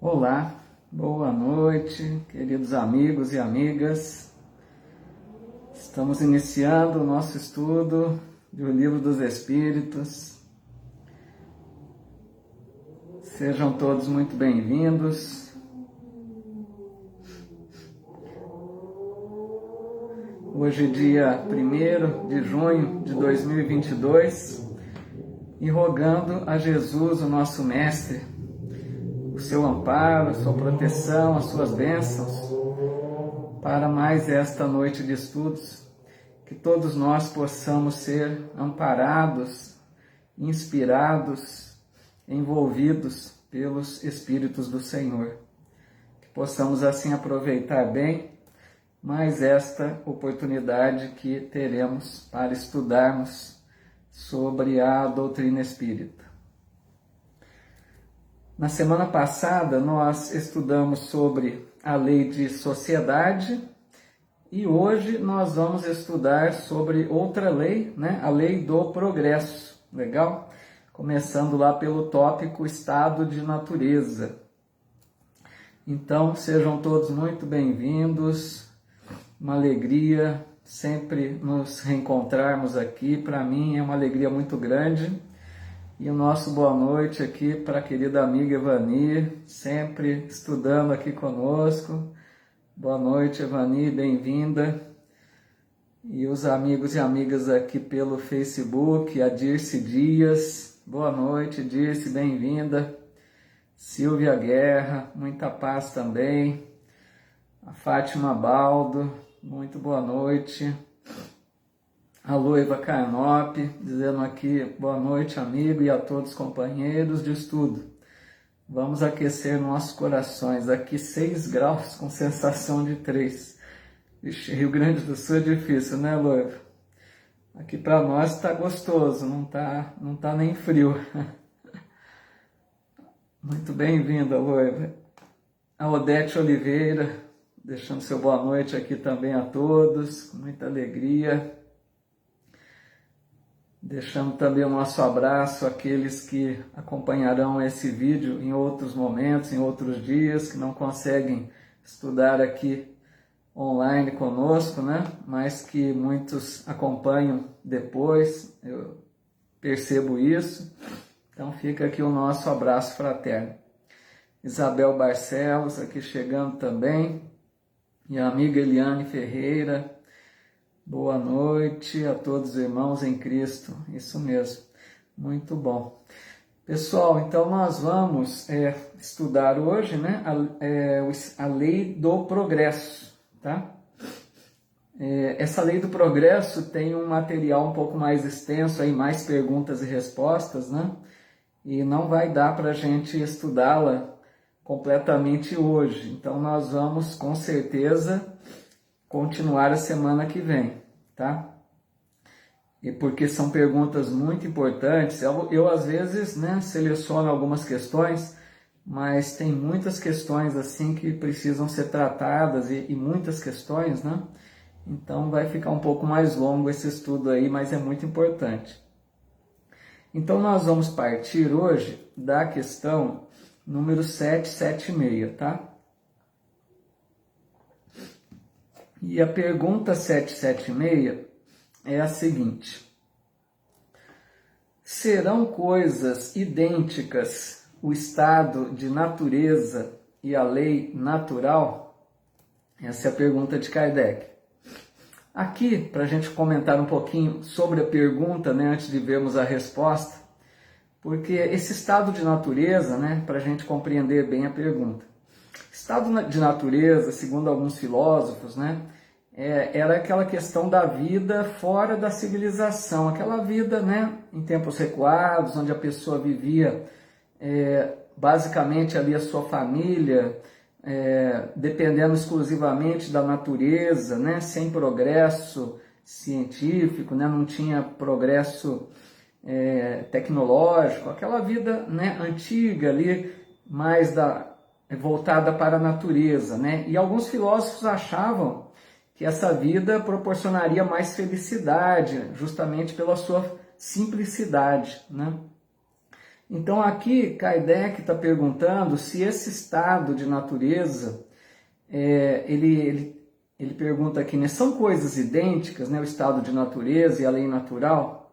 Olá, boa noite, queridos amigos e amigas. Estamos iniciando o nosso estudo do Livro dos Espíritos. Sejam todos muito bem-vindos. Hoje, dia 1º de junho de 2022, e rogando a Jesus, o nosso Mestre, o seu amparo, a sua proteção, as suas bênçãos, para mais esta noite de estudos, que todos nós possamos ser amparados, inspirados, envolvidos pelos Espíritos do Senhor. Que possamos assim aproveitar bem mais esta oportunidade que teremos para estudarmos sobre a doutrina espírita. Na semana passada, nós estudamos sobre a lei de sociedade e hoje nós vamos estudar sobre outra lei, a lei do progresso. Legal? Começando lá pelo tópico estado de natureza. Então, sejam todos muito bem-vindos. Uma alegria sempre nos reencontrarmos aqui. Para mim é uma alegria muito grande. E o nosso boa noite aqui para a querida amiga Evani, sempre estudando aqui conosco. Boa noite, Evani, bem-vinda. E os amigos e amigas aqui pelo Facebook, a Dirce Dias. Boa noite, Dirce, bem-vinda. Silvia Guerra, muita paz também. A Fátima Baldo, muito boa noite. A Loiva Carnop, dizendo aqui, boa noite, amigo, e a todos companheiros de estudo. Vamos aquecer nossos corações. Aqui 6 graus com sensação de 3. Ixi, Rio Grande do Sul é difícil, né, Loiva? Aqui para nós está gostoso, não tá nem frio. Muito bem-vinda, Loiva. A Odete Oliveira, deixando seu boa noite aqui também a todos, com muita alegria. Deixando também o nosso abraço àqueles que acompanharão esse vídeo em outros momentos, em outros dias, que não conseguem estudar aqui online conosco, mas que muitos acompanham depois, eu percebo isso. Então fica aqui o nosso abraço fraterno. Isabel Barcelos aqui chegando também, e a amiga Eliane Ferreira. Boa noite a todos os irmãos em Cristo, isso mesmo, muito bom. Pessoal, então nós vamos estudar hoje a lei do progresso, tá? Essa lei do progresso tem um material um pouco mais extenso, aí, mais perguntas e respostas, e não vai dar para a gente estudá-la completamente hoje, então nós vamos com certeza continuar a semana que vem, tá? E porque são perguntas muito importantes, eu às vezes, seleciono algumas questões, mas tem muitas questões assim que precisam ser tratadas e muitas questões, Então vai ficar um pouco mais longo esse estudo aí, mas é muito importante. Então nós vamos partir hoje da questão número 776, tá? E a pergunta 776 é a seguinte: serão coisas idênticas o estado de natureza e a lei natural? Essa é a pergunta de Kardec. Aqui, para a gente comentar um pouquinho sobre a pergunta, antes de vermos a resposta, porque esse estado de natureza, para a gente compreender bem a pergunta. Estado de natureza, segundo alguns filósofos, era aquela questão da vida fora da civilização, aquela vida, em tempos recuados, onde a pessoa vivia basicamente ali a sua família, dependendo exclusivamente da natureza, sem progresso científico, não tinha progresso tecnológico, aquela vida antiga ali, mais voltada para a natureza, E alguns filósofos achavam que essa vida proporcionaria mais felicidade, justamente pela sua simplicidade, Então aqui Kardec está perguntando se esse estado de natureza, ele pergunta aqui, né, são coisas idênticas, né, o estado de natureza e a lei natural?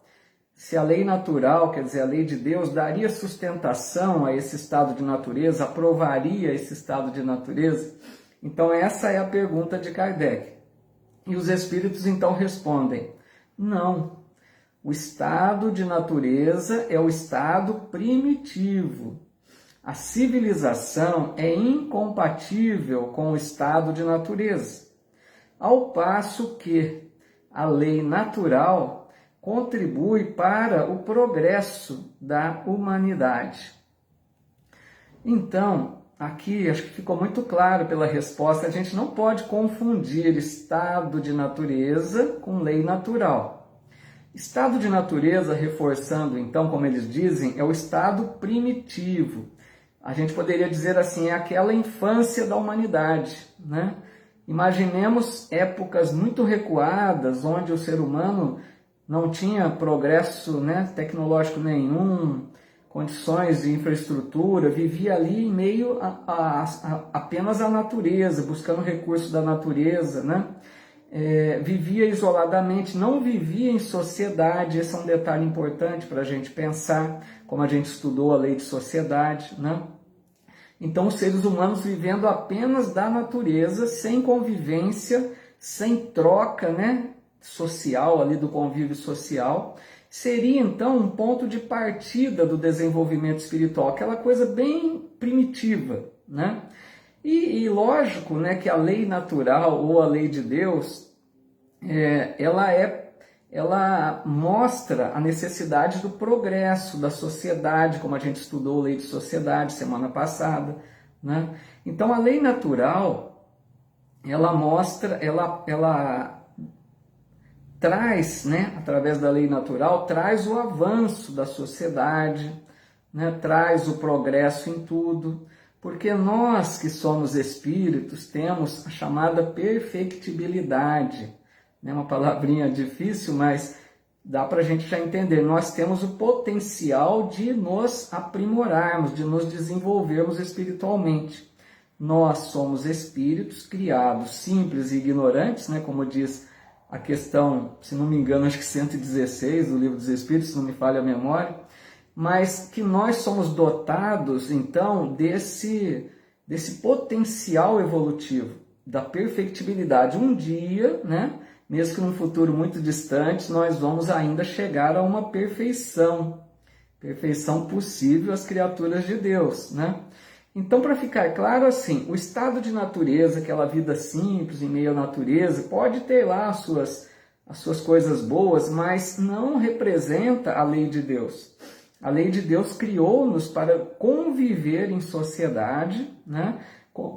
Se a lei natural, quer dizer, a lei de Deus, daria sustentação a esse estado de natureza, aprovaria esse estado de natureza? Então essa é a pergunta de Kardec. E os espíritos então respondem, não. O estado de natureza é o estado primitivo. A civilização é incompatível com o estado de natureza, ao passo que a lei natural contribui para o progresso da humanidade. Então, aqui acho que ficou muito claro pela resposta, a gente não pode confundir estado de natureza com lei natural. Estado de natureza, reforçando então, como eles dizem, é o estado primitivo. A gente poderia dizer assim, é aquela infância da humanidade, né? Imaginemos épocas muito recuadas, onde o ser humano não tinha progresso, né, tecnológico nenhum, condições de infraestrutura, vivia ali em meio apenas à natureza, buscando recursos da natureza, né? Vivia isoladamente, não vivia em sociedade. Esse é um detalhe importante para a gente pensar, como a gente estudou a lei de sociedade, né? Então, os seres humanos vivendo apenas da natureza, sem convivência, sem troca, né, social, ali do convívio social, seria então um ponto de partida do desenvolvimento espiritual, aquela coisa bem primitiva, né? E lógico, né, que a lei natural ou a lei de Deus, ela mostra a necessidade do progresso da sociedade, como a gente estudou a lei de sociedade semana passada, né? Então a lei natural, ela mostra, ela traz, né, através da lei natural, traz o avanço da sociedade, né, traz o progresso em tudo. Porque nós que somos espíritos temos a chamada perfectibilidade, né? Uma palavrinha difícil, mas dá para a gente já entender. Nós temos o potencial de nos aprimorarmos, de nos desenvolvermos espiritualmente. Nós somos espíritos criados simples e ignorantes, né? Como diz a questão, se não me engano, acho que 116 do Livro dos Espíritos, se não me falha a memória, mas que nós somos dotados, então, desse potencial evolutivo, da perfectibilidade. Um dia, né, mesmo que num futuro muito distante, nós vamos ainda chegar a uma perfeição possível às criaturas de Deus, né? Então, para ficar claro assim, o estado de natureza, aquela vida simples em meio à natureza, pode ter lá as suas coisas boas, mas não representa a lei de Deus. A lei de Deus criou-nos para conviver em sociedade, né?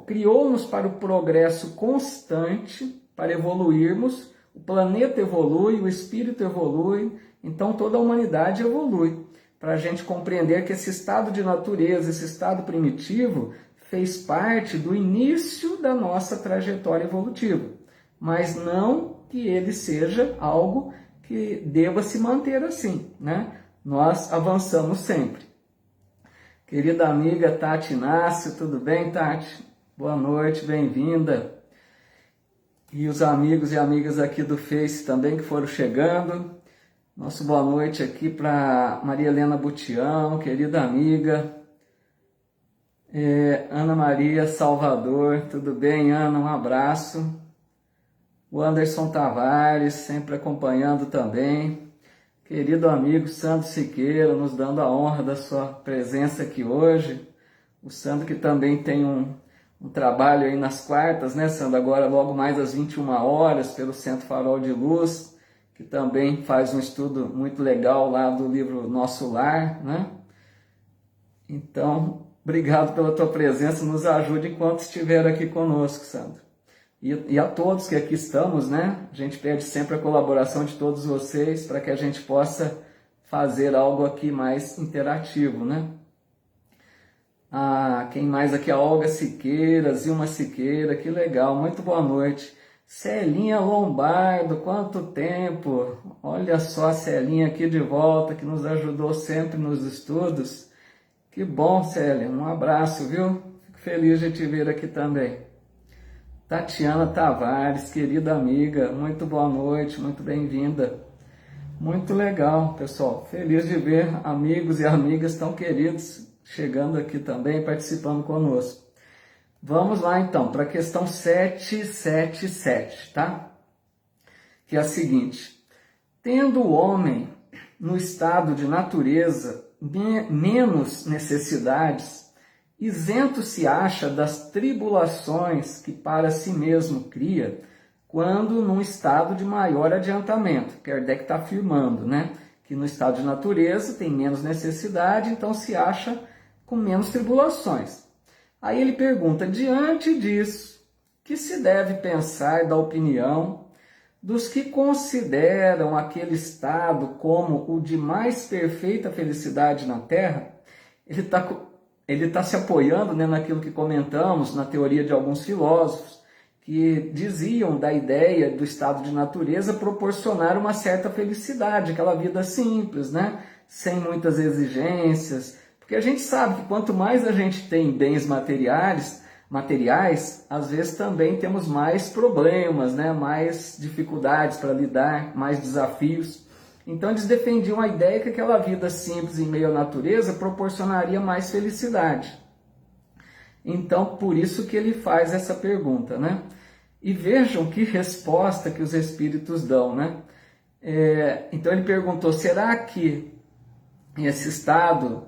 Criou-nos para o progresso constante, para evoluirmos. O planeta evolui, o espírito evolui, então toda a humanidade evolui. Para a gente compreender que esse estado de natureza, esse estado primitivo, fez parte do início da nossa trajetória evolutiva, mas não que ele seja algo que deva se manter assim, né? Nós avançamos sempre. Querida amiga Tati Inácio, tudo bem, Tati? Boa noite, bem-vinda. E os amigos e amigas aqui do Face também que foram chegando. Nosso boa noite aqui para Maria Helena Butião, querida amiga. Ana Maria Salvador, tudo bem, Ana? Um abraço. O Anderson Tavares, sempre acompanhando também. Querido amigo Sandro Siqueira, nos dando a honra da sua presença aqui hoje. O Sandro que também tem um trabalho aí nas quartas, né, Sandro? Agora logo mais às 21 horas, pelo Centro Farol de Luz, que também faz um estudo muito legal lá do livro Nosso Lar, né? Então, obrigado pela tua presença, nos ajude enquanto estiver aqui conosco, Sandro. E a todos que aqui estamos, né? A gente pede sempre a colaboração de todos vocês para que a gente possa fazer algo aqui mais interativo, né? Quem mais aqui? A Olga Siqueira, Zilma Siqueira, que legal, muito boa noite. Celinha Lombardo, quanto tempo! Olha só a Celinha aqui de volta, que nos ajudou sempre nos estudos. Que bom, Célia. Um abraço, viu? Fico feliz de te ver aqui também. Tatiana Tavares, querida amiga, muito boa noite, muito bem-vinda. Muito legal, pessoal. Feliz de ver amigos e amigas tão queridos chegando aqui também, participando conosco. Vamos lá então para a questão 777, tá? Que é a seguinte: tendo o homem no estado de natureza menos necessidades, isento se acha das tribulações que para si mesmo cria, quando num estado de maior adiantamento. Kardec está afirmando, né, que no estado de natureza tem menos necessidade, então se acha com menos tribulações. Aí ele pergunta, diante disso, que se deve pensar da opinião dos que consideram aquele estado como o de mais perfeita felicidade na Terra? Ele tá se apoiando, né, naquilo que comentamos, na teoria de alguns filósofos, que diziam da ideia do estado de natureza proporcionar uma certa felicidade, aquela vida simples, né, sem muitas exigências, porque a gente sabe que quanto mais a gente tem bens materiais, às vezes também temos mais problemas, né, mais dificuldades para lidar, mais desafios. Então eles defendiam a ideia que aquela vida simples em meio à natureza proporcionaria mais felicidade. Então, por isso que ele faz essa pergunta, né? E vejam que resposta que os espíritos dão, né? Então ele perguntou, será que esse estado,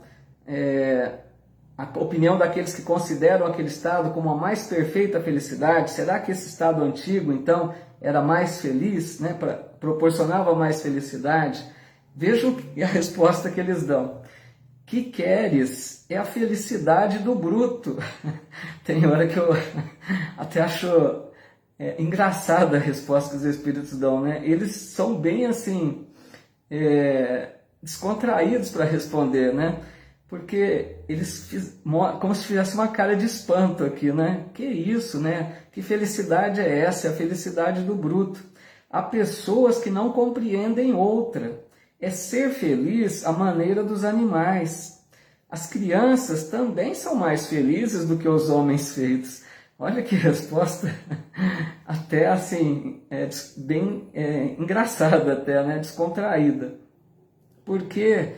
a opinião daqueles que consideram aquele estado como a mais perfeita felicidade, será que esse estado antigo, então, era mais feliz, né? Proporcionava mais felicidade? Vejam a resposta que eles dão. Que queres é a felicidade do bruto. Tem hora que eu até acho engraçada a resposta que os espíritos dão, né? Eles são bem assim, descontraídos para responder, né? Porque eles como se fizesse uma cara de espanto aqui, né? Que isso, né? Que felicidade é essa? É a felicidade do bruto. Há pessoas que não compreendem outra. É ser feliz à maneira dos animais. As crianças também são mais felizes do que os homens feitos. Olha que resposta até assim, bem engraçada até, né? Descontraída. Porque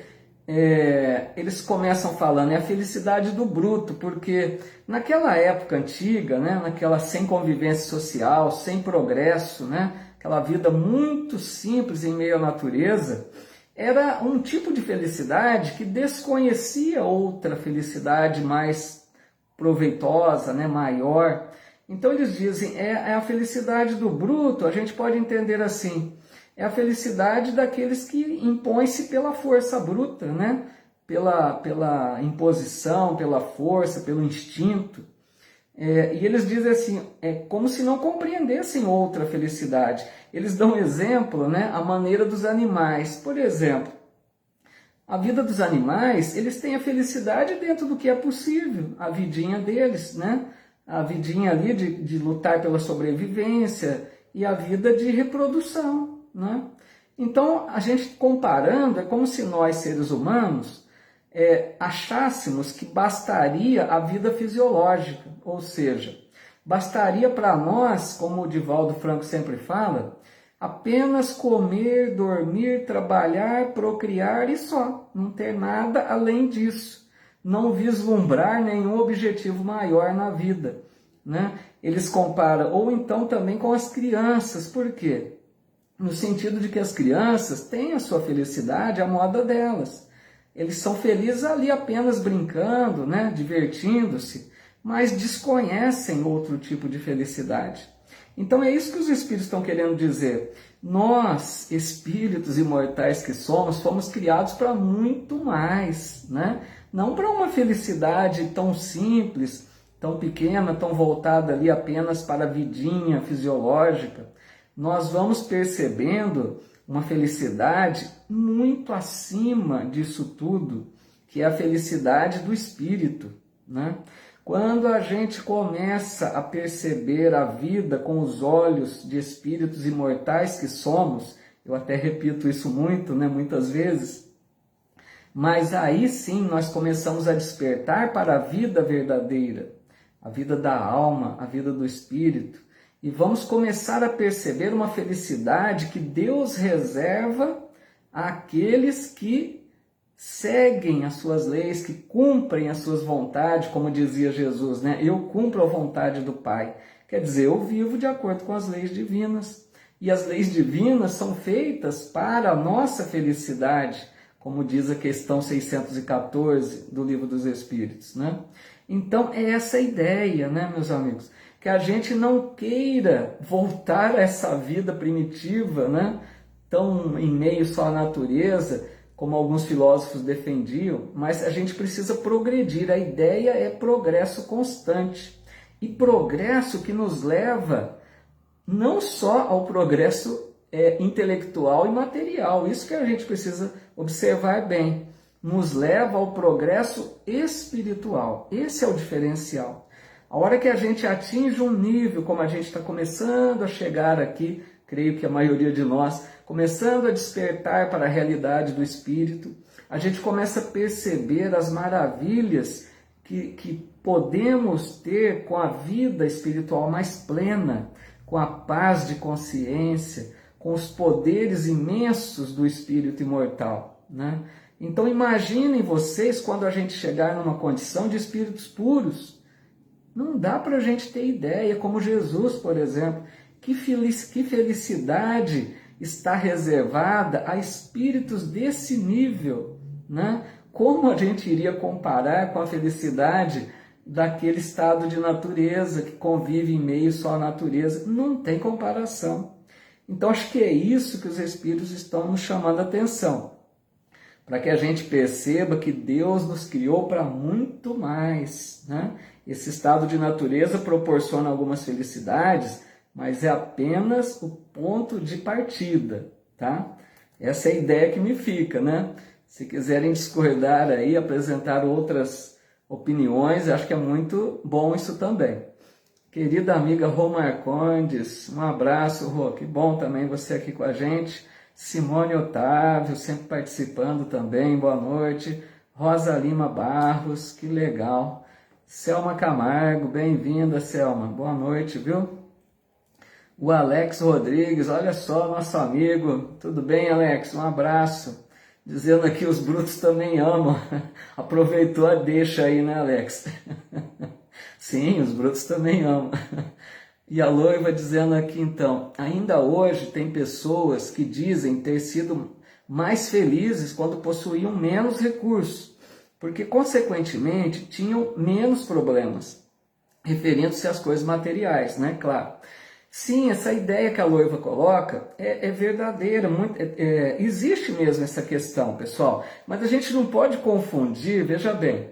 eles começam falando, é a felicidade do bruto, porque naquela época antiga, né? Naquela sem convivência social, sem progresso, né? Aquela vida muito simples em meio à natureza, era um tipo de felicidade que desconhecia outra felicidade mais proveitosa, né, maior. Então eles dizem, é a felicidade do bruto, a gente pode entender assim, é a felicidade daqueles que impõem-se pela força bruta, né, pela imposição, pela força, pelo instinto. E eles dizem assim, é como se não compreendessem outra felicidade. Eles dão exemplo, né, a maneira dos animais. Por exemplo, a vida dos animais, eles têm a felicidade dentro do que é possível, a vidinha deles, né? A vidinha ali de lutar pela sobrevivência e a vida de reprodução, né? Então, a gente comparando, é como se nós, seres humanos, achássemos que bastaria a vida fisiológica, ou seja, bastaria para nós, como o Divaldo Franco sempre fala, apenas comer, dormir, trabalhar, procriar e só, não ter nada além disso, não vislumbrar nenhum objetivo maior na vida, né? Eles comparam, ou então também com as crianças, por quê? No sentido de que as crianças têm a sua felicidade à moda delas. Eles são felizes ali apenas brincando, né, divertindo-se, mas desconhecem outro tipo de felicidade. Então é isso que os espíritos estão querendo dizer. Nós, espíritos imortais que somos, fomos criados para muito mais, né? Não para uma felicidade tão simples, tão pequena, tão voltada ali apenas para a vidinha fisiológica. Nós vamos percebendo uma felicidade muito acima disso tudo, que é a felicidade do espírito, né? Quando a gente começa a perceber a vida com os olhos de espíritos imortais que somos, eu até repito isso muito, né, muitas vezes, Mas aí sim nós começamos a despertar para a vida verdadeira, a vida da alma, a vida do espírito, e vamos começar a perceber uma felicidade que Deus reserva àqueles que seguem as suas leis, que cumprem as suas vontades, como dizia Jesus, né? Eu cumpro a vontade do Pai. Quer dizer, eu vivo de acordo com as leis divinas. E as leis divinas são feitas para a nossa felicidade, como diz a questão 614 do Livro dos Espíritos, né? Então, é essa a ideia, né, meus amigos? Que a gente não queira voltar a essa vida primitiva, né? Tão em meio só à natureza, como alguns filósofos defendiam, mas a gente precisa progredir. A ideia é progresso constante. E progresso que nos leva não só ao progresso intelectual e material, isso que a gente precisa observar bem, nos leva ao progresso espiritual. Esse é o diferencial. A hora que a gente atinge um nível, como a gente está começando a chegar aqui, creio que a maioria de nós, começando a despertar para a realidade do Espírito, a gente começa a perceber as maravilhas que podemos ter com a vida espiritual mais plena, com a paz de consciência, com os poderes imensos do Espírito imortal, né? Então imaginem vocês quando a gente chegar numa condição de espíritos puros. Não dá para a gente ter ideia, como Jesus, por exemplo, que felicidade está reservada a espíritos desse nível, né? Como a gente iria comparar com a felicidade daquele estado de natureza que convive em meio só à natureza? Não tem comparação. Então acho que é isso que os Espíritos estão nos chamando a atenção, para que a gente perceba que Deus nos criou para muito mais, né? Esse estado de natureza proporciona algumas felicidades, mas é apenas o ponto de partida, tá? Essa é a ideia que me fica, né? Se quiserem discordar aí, apresentar outras opiniões, acho que é muito bom isso também. Querida amiga Rô Marcondes, um abraço, Rô, que bom também você aqui com a gente. Simone Otávio, sempre participando também, boa noite. Rosa Lima Barros, que legal. Selma Camargo, bem-vinda, Selma, boa noite, viu? O Alex Rodrigues, olha só, nosso amigo, tudo bem, Alex? Um abraço. Dizendo aqui, os brutos também amam. Aproveitou a deixa aí, né, Alex? Sim, os brutos também amam. E a Loiva dizendo aqui, então, ainda hoje tem pessoas que dizem ter sido mais felizes quando possuíam menos recursos, porque, consequentemente, tinham menos problemas, referindo-se às coisas materiais, né? Claro. Sim, essa ideia que a Loiva coloca é verdadeira, existe mesmo essa questão, pessoal, mas a gente não pode confundir, veja bem,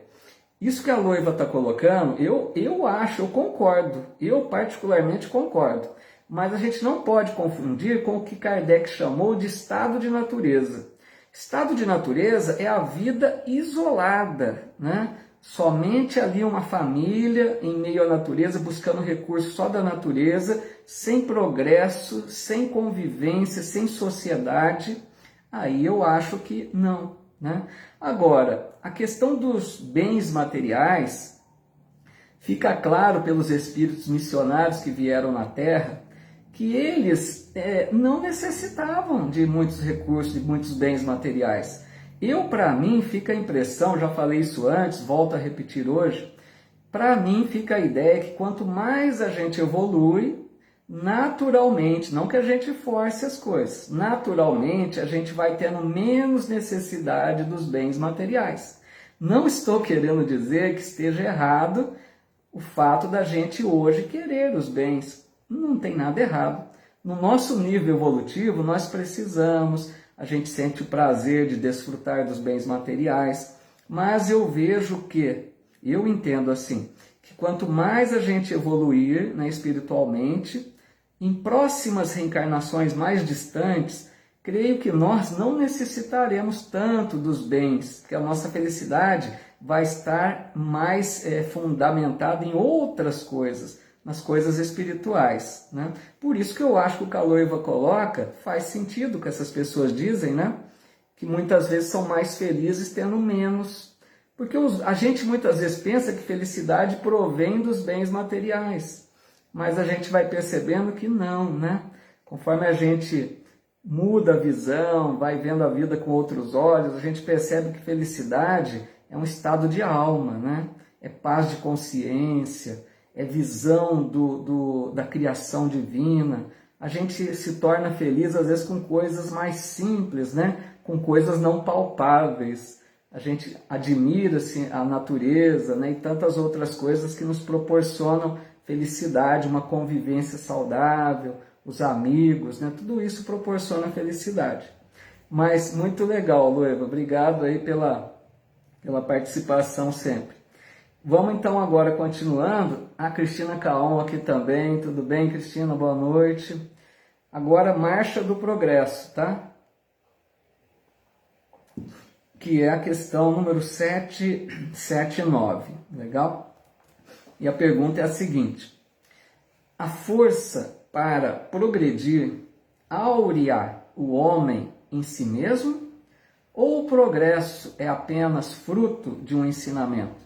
isso que a Loiva está colocando, eu acho, eu concordo, eu particularmente concordo, mas a gente não pode confundir com o que Kardec chamou de estado de natureza. Estado de natureza é a vida isolada, né? Somente ali uma família em meio à natureza, buscando recursos só da natureza, sem progresso, sem convivência, sem sociedade, aí eu acho que não, né? Agora, a questão dos bens materiais, fica claro pelos espíritos missionários que vieram na Terra, que eles não necessitavam de muitos recursos, de muitos bens materiais. Para mim, fica a impressão, já falei isso antes, volto a repetir hoje, para mim fica a ideia que quanto mais a gente evolui, naturalmente, não que a gente force as coisas, naturalmente a gente vai tendo menos necessidade dos bens materiais. Não estou querendo dizer que esteja errado o fato da gente hoje querer os bens. Não tem nada errado. No nosso nível evolutivo, nós precisamos, a gente sente o prazer de desfrutar dos bens materiais, mas eu vejo que, eu entendo assim, que quanto mais a gente evoluir, né, espiritualmente, em próximas reencarnações mais distantes, creio que nós não necessitaremos tanto dos bens, que a nossa felicidade vai estar mais fundamentada em outras coisas, nas coisas espirituais, né? Por isso que eu acho que o que a Loiva coloca faz sentido que essas pessoas dizem, né? que muitas vezes são mais felizes tendo menos. Porque a gente muitas vezes pensa que felicidade provém dos bens materiais, mas a gente vai percebendo que não, né? Conforme a gente muda a visão, vai vendo a vida com outros olhos, a gente percebe que felicidade é um estado de alma, né? É paz de consciência, é visão da criação divina. A gente se torna feliz às vezes com coisas mais simples, né? Com coisas não palpáveis. A gente admira assim, a natureza, né? E tantas outras coisas que nos proporcionam felicidade, uma convivência saudável, os amigos, né? Tudo isso proporciona felicidade. Mas muito legal, Lueva. Obrigado aí pela participação sempre. Vamos então agora continuando. A Cristina Caon aqui também. Tudo bem, Cristina? Boa noite. Agora, Marcha do Progresso, tá? Que é a questão número 779. Legal? E a pergunta é a seguinte: a força para progredir aurear o homem em si mesmo, ou o progresso é apenas fruto de um ensinamento?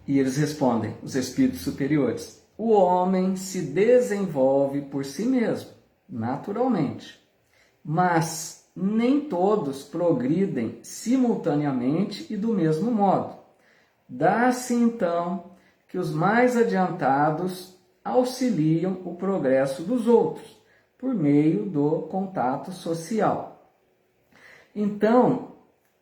E eles respondem, os espíritos superiores: o homem se desenvolve por si mesmo, naturalmente, mas nem todos progridem simultaneamente e do mesmo modo. Dá-se então que os mais adiantados auxiliam o progresso dos outros por meio do contato social. Então,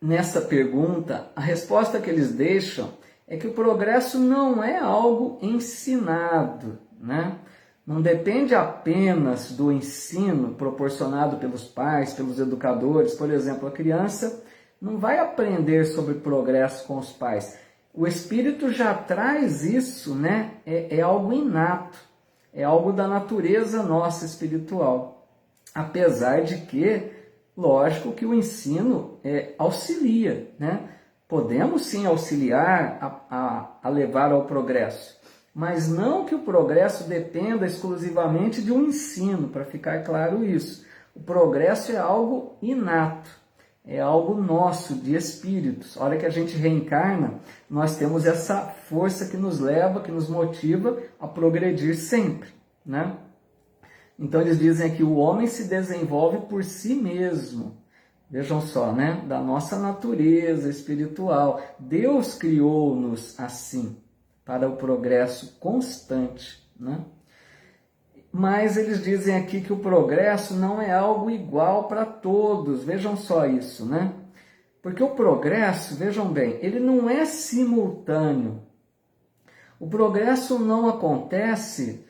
nessa pergunta, a resposta que eles deixam é que o progresso não é algo ensinado, né? Não depende apenas do ensino proporcionado pelos pais, pelos educadores. Por exemplo, a criança não vai aprender sobre progresso com os pais. O espírito já traz isso, né? É algo inato, é algo da natureza nossa espiritual. Apesar de que, lógico que o ensino auxilia, né? Podemos sim auxiliar a levar ao progresso, mas não que o progresso dependa exclusivamente de um ensino, para ficar claro isso. O progresso é algo inato, é algo nosso, de espíritos. A hora que a gente reencarna, nós temos essa força que nos leva, que nos motiva a progredir sempre, né? Então eles dizem que o homem se desenvolve por si mesmo. Vejam só, né? Da nossa natureza espiritual. Deus criou-nos assim, para o progresso constante, né? Mas eles dizem aqui que o progresso não é algo igual para todos. Vejam só isso, né? Porque o progresso, vejam bem, ele não é simultâneo. O progresso não acontece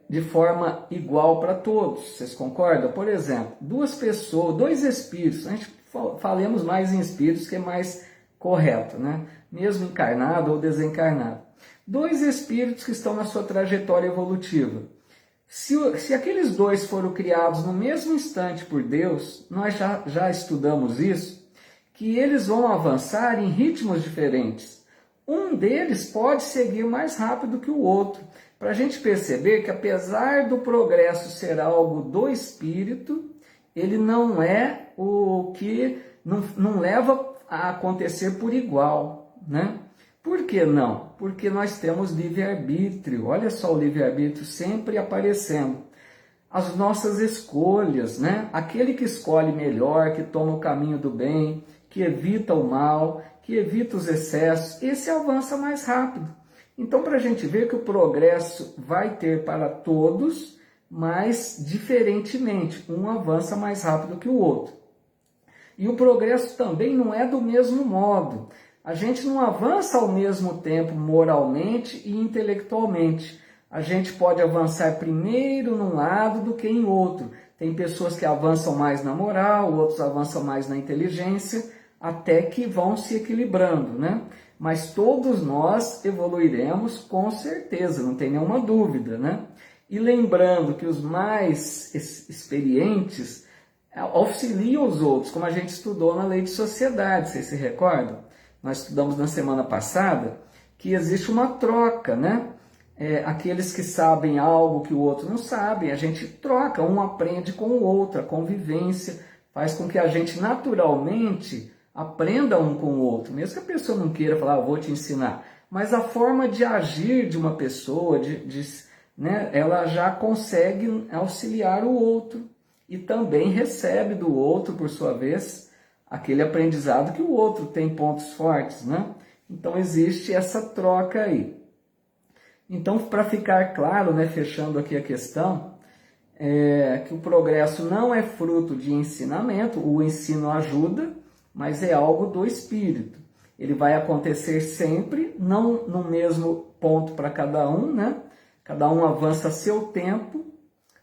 de forma igual para todos. Vocês concordam? Por exemplo, duas pessoas, dois espíritos, a gente falemos mais em espíritos que é mais correto, né? Mesmo encarnado ou desencarnado. Dois espíritos que estão na sua trajetória evolutiva. Se aqueles dois foram criados no mesmo instante por Deus, nós já estudamos isso, que eles vão avançar em ritmos diferentes. Um deles pode seguir mais rápido que o outro, para a gente perceber que apesar do progresso ser algo do espírito, ele não é o que não leva a acontecer por igual, né? Por que não? Porque nós temos livre-arbítrio. Olha só o livre-arbítrio sempre aparecendo. As nossas escolhas, né? Aquele que escolhe melhor, que toma o caminho do bem, que evita o mal, que evita os excessos, esse avança mais rápido. Então, para a gente ver que o progresso vai ter para todos, mas diferentemente. Um avança mais rápido que o outro. E o progresso também não é do mesmo modo. A gente não avança ao mesmo tempo moralmente e intelectualmente. A gente pode avançar primeiro num lado do que em outro. Tem pessoas que avançam mais na moral, outros avançam mais na inteligência, até que vão se equilibrando, né? Mas todos nós evoluiremos com certeza, não tem nenhuma dúvida, né? E lembrando que os mais experientes auxiliam os outros, como a gente estudou na Lei de Sociedade, vocês se recordam? Nós estudamos na semana passada que existe uma troca, né? Aqueles que sabem algo que o outro não sabe, a gente troca, um aprende com o outro, a convivência faz com que a gente naturalmente aprenda um com o outro, mesmo que a pessoa não queira falar, vou te ensinar, mas a forma de agir de uma pessoa, né, ela já consegue auxiliar o outro e também recebe do outro, por sua vez, aquele aprendizado que o outro tem pontos fortes, né? Então existe essa troca aí. Então, para ficar claro, né, fechando aqui a questão, que o progresso não é fruto de ensinamento, o ensino ajuda, mas é algo do espírito. Ele vai acontecer sempre, não no mesmo ponto para cada um, né? Cada um avança a seu tempo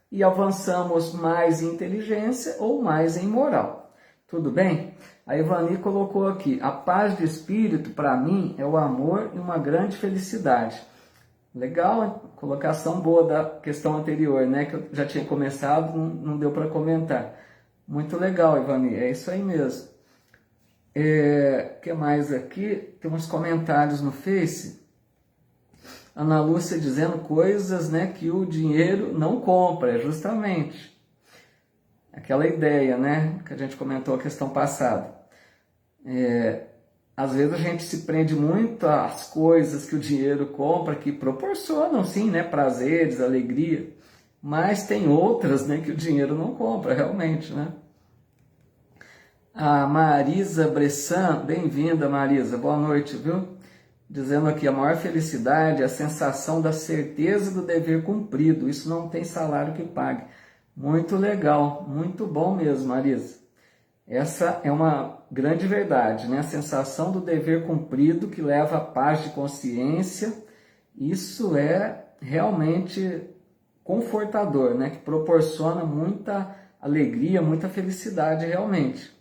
e avançamos mais em inteligência ou mais em moral. Tudo bem? A Ivani colocou aqui, a paz de espírito para mim é o amor e uma grande felicidade. Legal, hein? Colocação boa da questão anterior, né? Que eu já tinha começado, não deu para comentar. Muito legal, Ivani, é isso aí mesmo. O que mais aqui? Tem uns comentários no Face. Ana Lúcia dizendo coisas, né, que o dinheiro não compra, justamente. Aquela ideia, né, que a gente comentou a questão passada. Às vezes a gente se prende muito às coisas que o dinheiro compra, que proporcionam, sim, né, prazeres, alegria, mas tem outras, né, que o dinheiro não compra, realmente, né. A Marisa Bressan, bem-vinda, Marisa, boa noite, viu? Dizendo aqui, a maior felicidade é a sensação da certeza do dever cumprido, isso não tem salário que pague. Muito legal, muito bom mesmo, Marisa. Essa é uma grande verdade, né? A sensação do dever cumprido que leva à paz de consciência, isso é realmente confortador, né? Que proporciona muita alegria, muita felicidade realmente.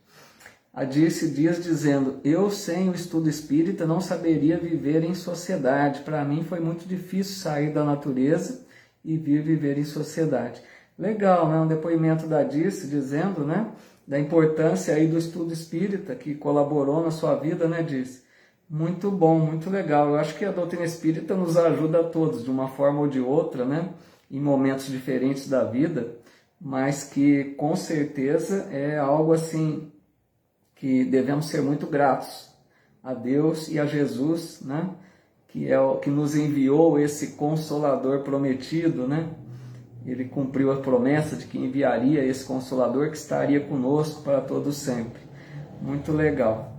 A Dirce Dias dizendo, eu sem o estudo espírita não saberia viver em sociedade. Para mim foi muito difícil sair da natureza e vir viver em sociedade. Legal, né? Um depoimento da Dirce dizendo, né? Da importância aí do estudo espírita que colaborou na sua vida, né, Dirce? Muito bom, muito legal. Eu acho que a doutrina espírita nos ajuda a todos, de uma forma ou de outra, né? Em momentos diferentes da vida, mas que com certeza é algo assim que devemos ser muito gratos a Deus e a Jesus, né? Que é o que nos enviou esse Consolador prometido, né? Ele cumpriu a promessa de que enviaria esse Consolador que estaria conosco para todo sempre. Muito legal.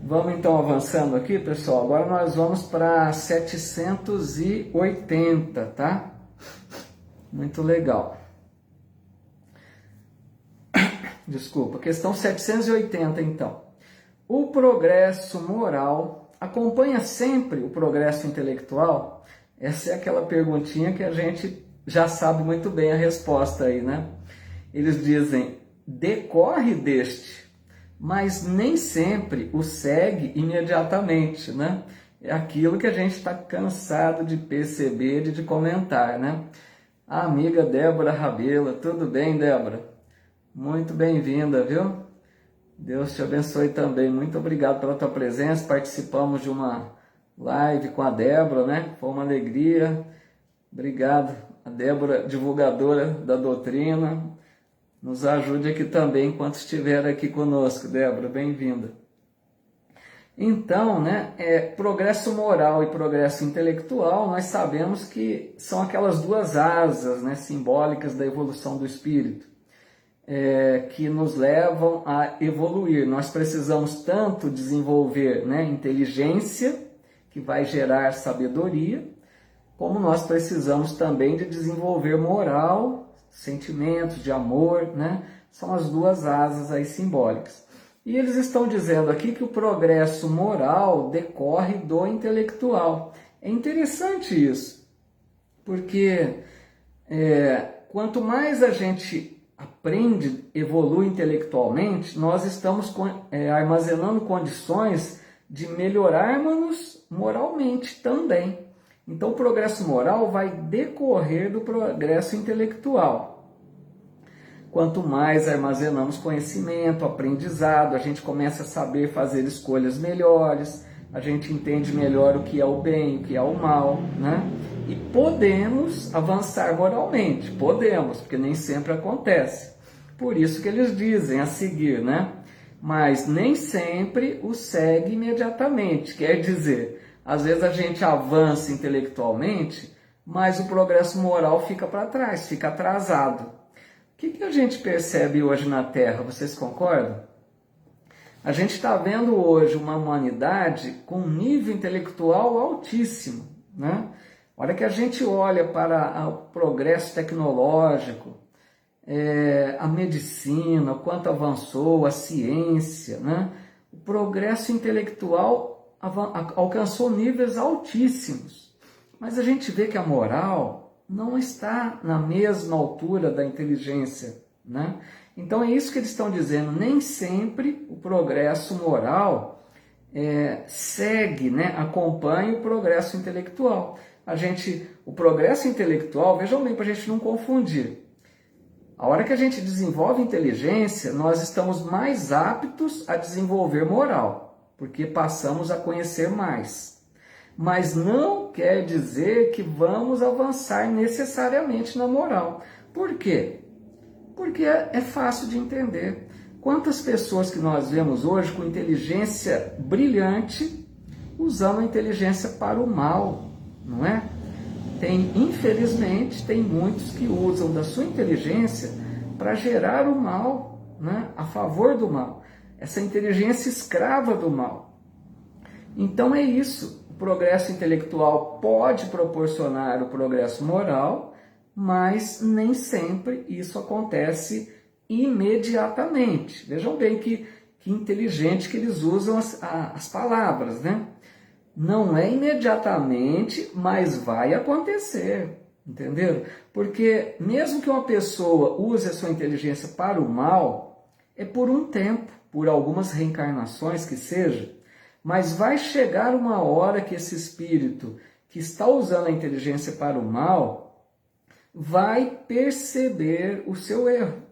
Vamos então avançando aqui, pessoal. Agora nós vamos para 780, tá? Muito legal. Desculpa, questão 780 então. O progresso moral acompanha sempre o progresso intelectual? Essa é aquela perguntinha que a gente já sabe muito bem a resposta aí, né? Eles dizem, decorre deste, mas nem sempre o segue imediatamente, né? É aquilo que a gente está cansado de perceber e de comentar, né? A amiga Débora Rabelo, tudo bem, Débora? Muito bem-vinda, viu? Deus te abençoe também. Muito obrigado pela tua presença. Participamos de uma live com a Débora, né? Foi uma alegria. Obrigado. A Débora, divulgadora da doutrina. Nos ajude aqui também enquanto estiver aqui conosco, Débora. Bem-vinda. Então, né? Progresso moral e progresso intelectual, nós sabemos que são aquelas duas asas, né, simbólicas da evolução do espírito. Que nos levam a evoluir. Nós precisamos tanto desenvolver, né, inteligência, que vai gerar sabedoria, como nós precisamos também de desenvolver moral, sentimentos de amor, né? São as duas asas aí simbólicas. E eles estão dizendo aqui que o progresso moral decorre do intelectual. É interessante isso, porque quanto mais a gente aprende, evolui intelectualmente, nós estamos armazenando condições de melhorarmos moralmente também. Então o progresso moral vai decorrer do progresso intelectual. Quanto mais armazenamos conhecimento, aprendizado, a gente começa a saber fazer escolhas melhores, a gente entende melhor o que é o bem, o que é o mal, né? E podemos avançar moralmente, podemos, porque nem sempre acontece. Por isso que eles dizem a seguir, né? Mas nem sempre o segue imediatamente. Quer dizer, às vezes a gente avança intelectualmente, mas o progresso moral fica para trás, fica atrasado. O que a gente percebe hoje na Terra? Vocês concordam? A gente está vendo hoje uma humanidade com um nível intelectual altíssimo, né? Olha que a gente olha para o progresso tecnológico, a medicina, o quanto avançou, a ciência, né? O progresso intelectual alcançou níveis altíssimos, mas a gente vê que a moral não está na mesma altura da inteligência, né? Então é isso que eles estão dizendo, nem sempre o progresso moral segue, né, acompanha o progresso intelectual. O progresso intelectual, vejam bem para a gente não confundir. A hora que a gente desenvolve inteligência, nós estamos mais aptos a desenvolver moral, porque passamos a conhecer mais. Mas não quer dizer que vamos avançar necessariamente na moral. Por quê? Porque é fácil de entender. Quantas pessoas que nós vemos hoje com inteligência brilhante, usando a inteligência para o mal, não é? Infelizmente, tem muitos que usam da sua inteligência para gerar o mal, né? A favor do mal. Essa inteligência escrava do mal. Então é isso. O progresso intelectual pode proporcionar o progresso moral, mas nem sempre isso acontece imediatamente. Vejam bem que inteligente que eles usam as palavras, né? Não é imediatamente, mas vai acontecer, entenderam? Porque mesmo que uma pessoa use a sua inteligência para o mal, é por um tempo, por algumas reencarnações que seja, mas vai chegar uma hora que esse espírito que está usando a inteligência para o mal vai perceber o seu erro.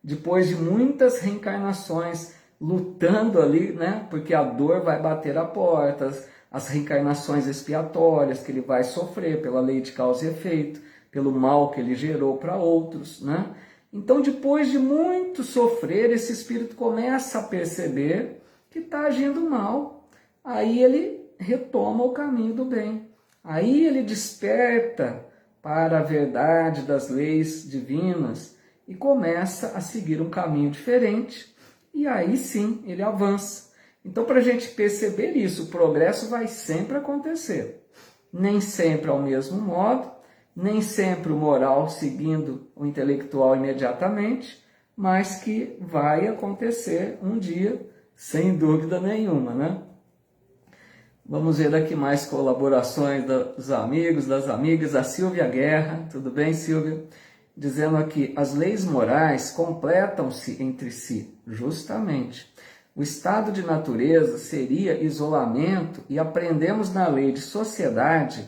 Depois de muitas reencarnações lutando ali, né? Porque a dor vai bater a porta, as reencarnações expiatórias que ele vai sofrer pela lei de causa e efeito, pelo mal que ele gerou para outros, né? Então, depois de muito sofrer, esse espírito começa a perceber que está agindo mal. Aí ele retoma o caminho do bem. Aí ele desperta para a verdade das leis divinas e começa a seguir um caminho diferente. E aí sim ele avança. Então, para a gente perceber isso, o progresso vai sempre acontecer. Nem sempre ao mesmo modo, nem sempre o moral seguindo o intelectual imediatamente, mas que vai acontecer um dia, sem dúvida nenhuma, né? Vamos ver aqui mais colaborações dos amigos, das amigas. A Silvia Guerra, tudo bem, Silvia? Dizendo aqui, as leis morais completam-se entre si, justamente. O estado de natureza seria isolamento e aprendemos na lei de sociedade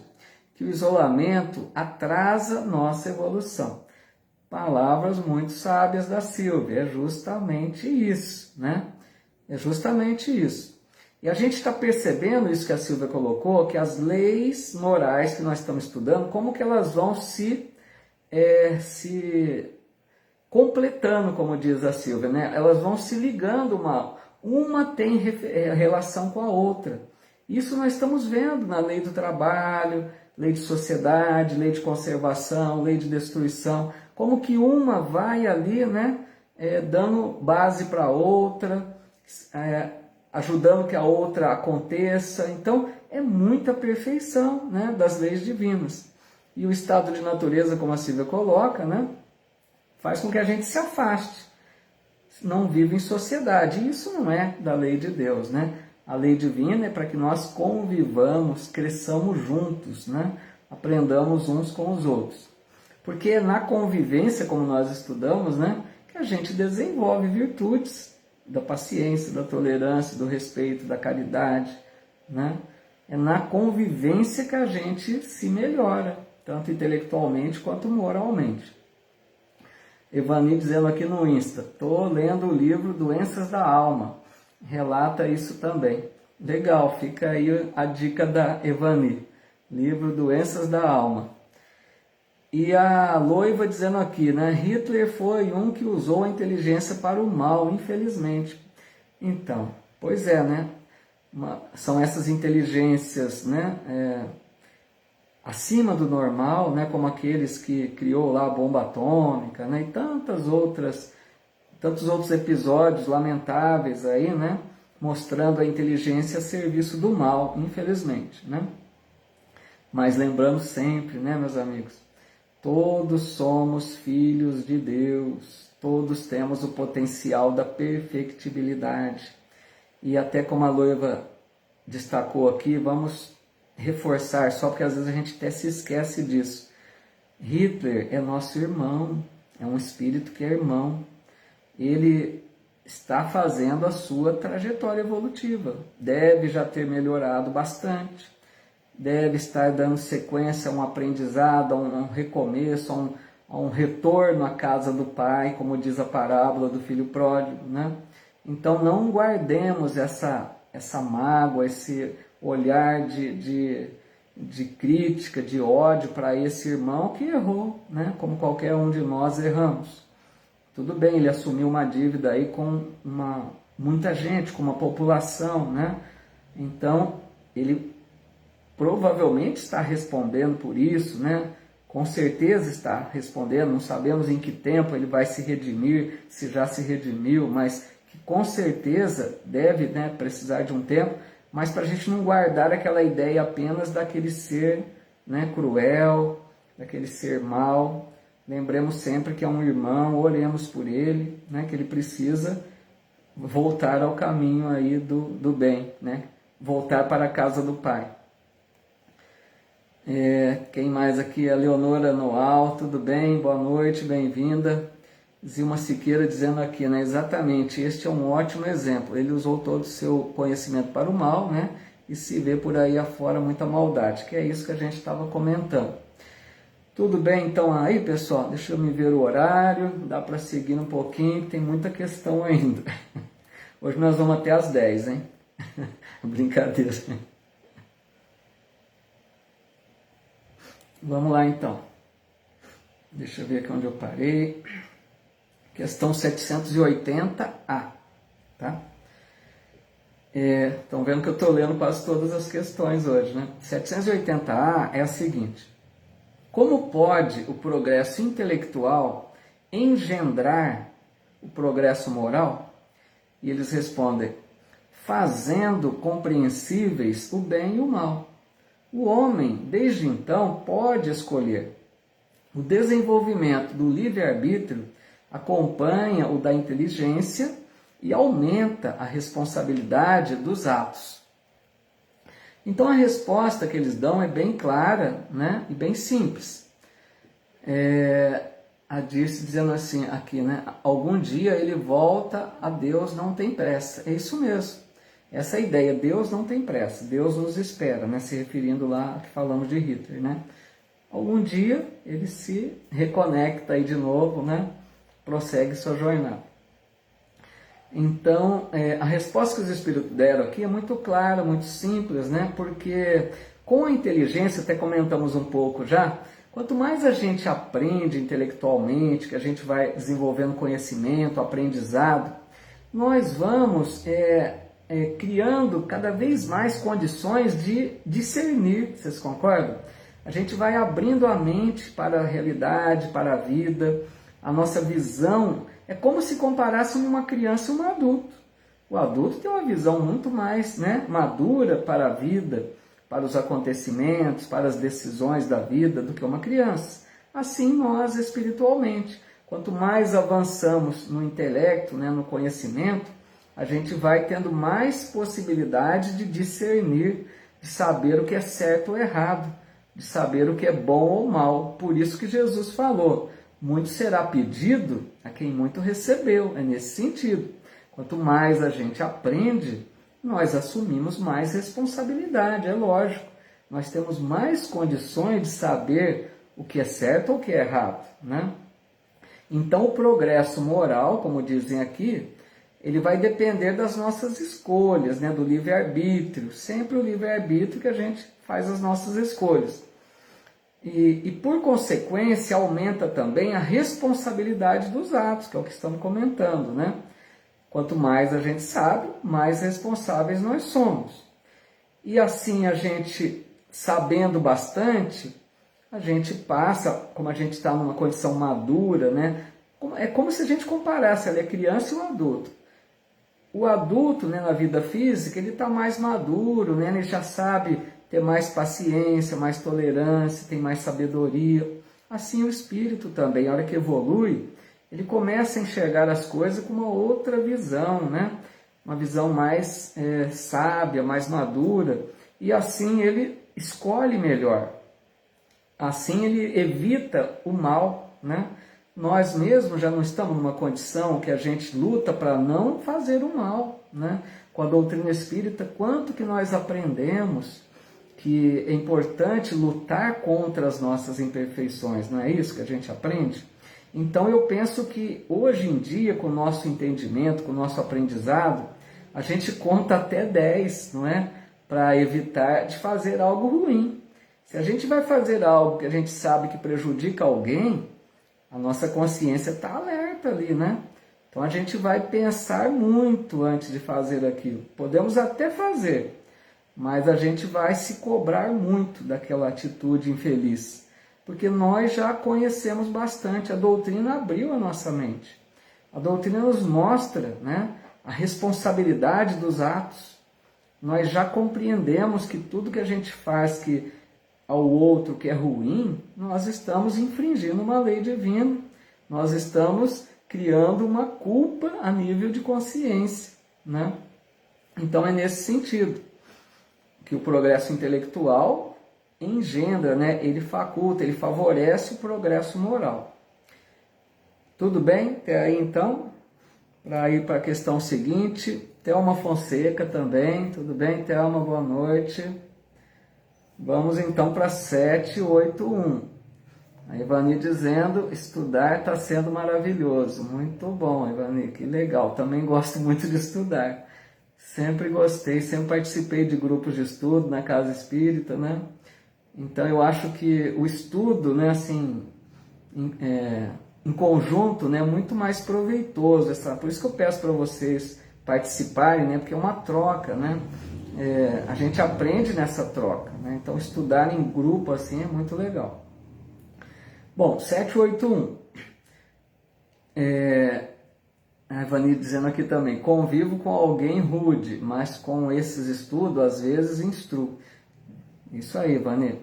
que o isolamento atrasa nossa evolução. Palavras muito sábias da Silvia, é justamente isso, né? É justamente isso. E a gente está percebendo isso que a Silvia colocou, que as leis morais que nós estamos estudando, como que elas vão se completando, como diz a Silvia, né? Elas vão se ligando uma tem relação com a outra. Isso nós estamos vendo na lei do trabalho, lei de sociedade, lei de conservação, lei de destruição, como que uma vai ali, né, dando base para a outra, ajudando que a outra aconteça. Então, é muita perfeição, né, das leis divinas. E o estado de natureza, como a Silvia coloca, né, faz com que a gente se afaste, não vive em sociedade. E isso não é da lei de Deus, né? A lei divina é para que nós convivamos, cresçamos juntos, né? Aprendamos uns com os outros. Porque é na convivência, como nós estudamos, né, que a gente desenvolve virtudes da paciência, da tolerância, do respeito, da caridade, né? É na convivência que a gente se melhora, tanto intelectualmente quanto moralmente. Evani dizendo aqui no Insta, estou lendo o livro Doenças da Alma, relata isso também. Legal, fica aí a dica da Evani, livro Doenças da Alma. E a Loiva dizendo aqui, né? Hitler foi um que usou a inteligência para o mal, infelizmente. Então, pois é, né? São essas inteligências, né? Acima do normal, né? Como aqueles que criou lá a bomba atômica, né? E tantos outros episódios lamentáveis aí, né? Mostrando a inteligência a serviço do mal, infelizmente, né? Mas lembrando sempre, né, meus amigos, todos somos filhos de Deus, todos temos o potencial da perfectibilidade. E até como a Loiva destacou aqui, vamos reforçar, só porque às vezes a gente até se esquece disso. Hitler é nosso irmão, é um espírito que é irmão. Ele está fazendo a sua trajetória evolutiva, deve já ter melhorado bastante, deve estar dando sequência a um aprendizado, a um recomeço, a um retorno à casa do Pai, como diz a parábola do filho pródigo, né? Então não guardemos essa mágoa, esse olhar de crítica, de ódio para esse irmão que errou, né? Como qualquer um de nós erramos. Tudo bem, ele assumiu uma dívida aí com muita gente, com uma população, né? Então, ele provavelmente está respondendo por isso, né? Com certeza está respondendo, não sabemos em que tempo ele vai se redimir, se já se redimiu, mas que com certeza deve, né, precisar de um tempo, mas para a gente não guardar aquela ideia apenas daquele ser, né, cruel, daquele ser mau. Lembremos sempre que é um irmão, oremos por ele, né, que ele precisa voltar ao caminho aí do bem, né, voltar para a casa do Pai. Quem mais aqui? A Leonora Noal, tudo bem? Boa noite, bem-vinda. Zilma Siqueira dizendo aqui, né, exatamente, este é um ótimo exemplo. Ele usou todo o seu conhecimento para o mal, né, e se vê por aí afora muita maldade, que é isso que a gente estava comentando. Tudo bem, então aí, pessoal, deixa eu me ver o horário, dá para seguir um pouquinho, tem muita questão ainda. Hoje nós vamos até às 10, hein? Brincadeira. Vamos lá, então. Deixa eu ver aqui onde eu parei. Questão 780A, tá? Estão vendo que eu estou lendo quase todas as questões hoje, né? 780A é a seguinte. Como pode o progresso intelectual engendrar o progresso moral? E eles respondem, fazendo compreensíveis o bem e o mal. O homem, desde então, pode escolher. O desenvolvimento do livre-arbítrio acompanha o da inteligência e aumenta a responsabilidade dos atos. Então a resposta que eles dão é bem clara, né, e bem simples. A Dirce dizendo assim aqui, né, algum dia ele volta a Deus, não tem pressa. É isso mesmo. Essa é a ideia, Deus não tem pressa, Deus nos espera, né, se referindo lá que falamos de Hitler, né. Algum dia ele se reconecta aí de novo, né, prossegue sua jornada. Então, a resposta que os Espíritos deram aqui é muito clara, muito simples, né? Porque com a inteligência, até comentamos um pouco já, quanto mais a gente aprende intelectualmente, que a gente vai desenvolvendo conhecimento, aprendizado, nós vamos criando cada vez mais condições de discernir, vocês concordam? A gente vai abrindo a mente para a realidade, para a vida, a nossa visão é como se comparássemos uma criança e um adulto. O adulto tem uma visão muito mais, né, madura para a vida, para os acontecimentos, para as decisões da vida do que uma criança. Assim nós espiritualmente. Quanto mais avançamos no intelecto, né, no conhecimento, a gente vai tendo mais possibilidade de discernir, de saber o que é certo ou errado, de saber o que é bom ou mal. Por isso que Jesus falou, muito será pedido a quem muito recebeu. É nesse sentido. Quanto mais a gente aprende, nós assumimos mais responsabilidade, é lógico. Nós temos mais condições de saber o que é certo ou o que é errado, né? Então o progresso moral, como dizem aqui, ele vai depender das nossas escolhas, né? Do livre-arbítrio. Sempre o livre-arbítrio que a gente faz as nossas escolhas. E por consequência aumenta também a responsabilidade dos atos, que é o que estamos comentando, né? Quanto mais a gente sabe, mais responsáveis nós somos. E assim a gente, sabendo bastante, a gente passa, como a gente está numa condição madura, né? É como se a gente comparasse ali a criança e o adulto. O adulto, né, na vida física, ele está mais maduro, né? Ele já sabe ter mais paciência, mais tolerância, tem mais sabedoria. Assim o espírito também, a hora que evolui, ele começa a enxergar as coisas com uma outra visão, né? Uma visão mais sábia, mais madura, e assim ele escolhe melhor. Assim ele evita o mal, né? Nós mesmos já não estamos numa condição que a gente luta para não fazer o mal, né? Com a doutrina espírita, quanto que nós aprendemos que é importante lutar contra as nossas imperfeições, não é isso que a gente aprende? Então eu penso que hoje em dia, com o nosso entendimento, com o nosso aprendizado, a gente conta até 10, não é? Para evitar de fazer algo ruim. Se a gente vai fazer algo que a gente sabe que prejudica alguém, a nossa consciência está alerta ali, né? Então a gente vai pensar muito antes de fazer aquilo. Podemos até fazer, mas a gente vai se cobrar muito daquela atitude infeliz. Porque nós já conhecemos bastante, a doutrina abriu a nossa mente. A doutrina nos mostra, né, a responsabilidade dos atos. Nós já compreendemos que tudo que a gente faz que ao outro que é ruim, nós estamos infringindo uma lei divina. Nós estamos criando uma culpa a nível de consciência, né? Então é nesse sentido que o progresso intelectual engendra, né? Ele faculta, ele favorece o progresso moral. Tudo bem? Até aí então, para ir para a questão seguinte, Thelma Fonseca também, tudo bem? Thelma, boa noite. Vamos então para 781. A Ivani dizendo, estudar está sendo maravilhoso. Muito bom, Ivani, que legal. Também gosto muito de estudar. Sempre gostei, sempre participei de grupos de estudo na Casa Espírita, né? Então eu acho que o estudo, né, assim, em conjunto, né, é muito mais proveitoso. Por isso que eu peço para vocês participarem, né, porque é uma troca, né? A gente aprende nessa troca, né? Então estudar em grupo assim é muito legal. Bom, 781. A Ivani dizendo aqui também, convivo com alguém rude, mas com esses estudos às vezes instruo. Isso aí, Ivani.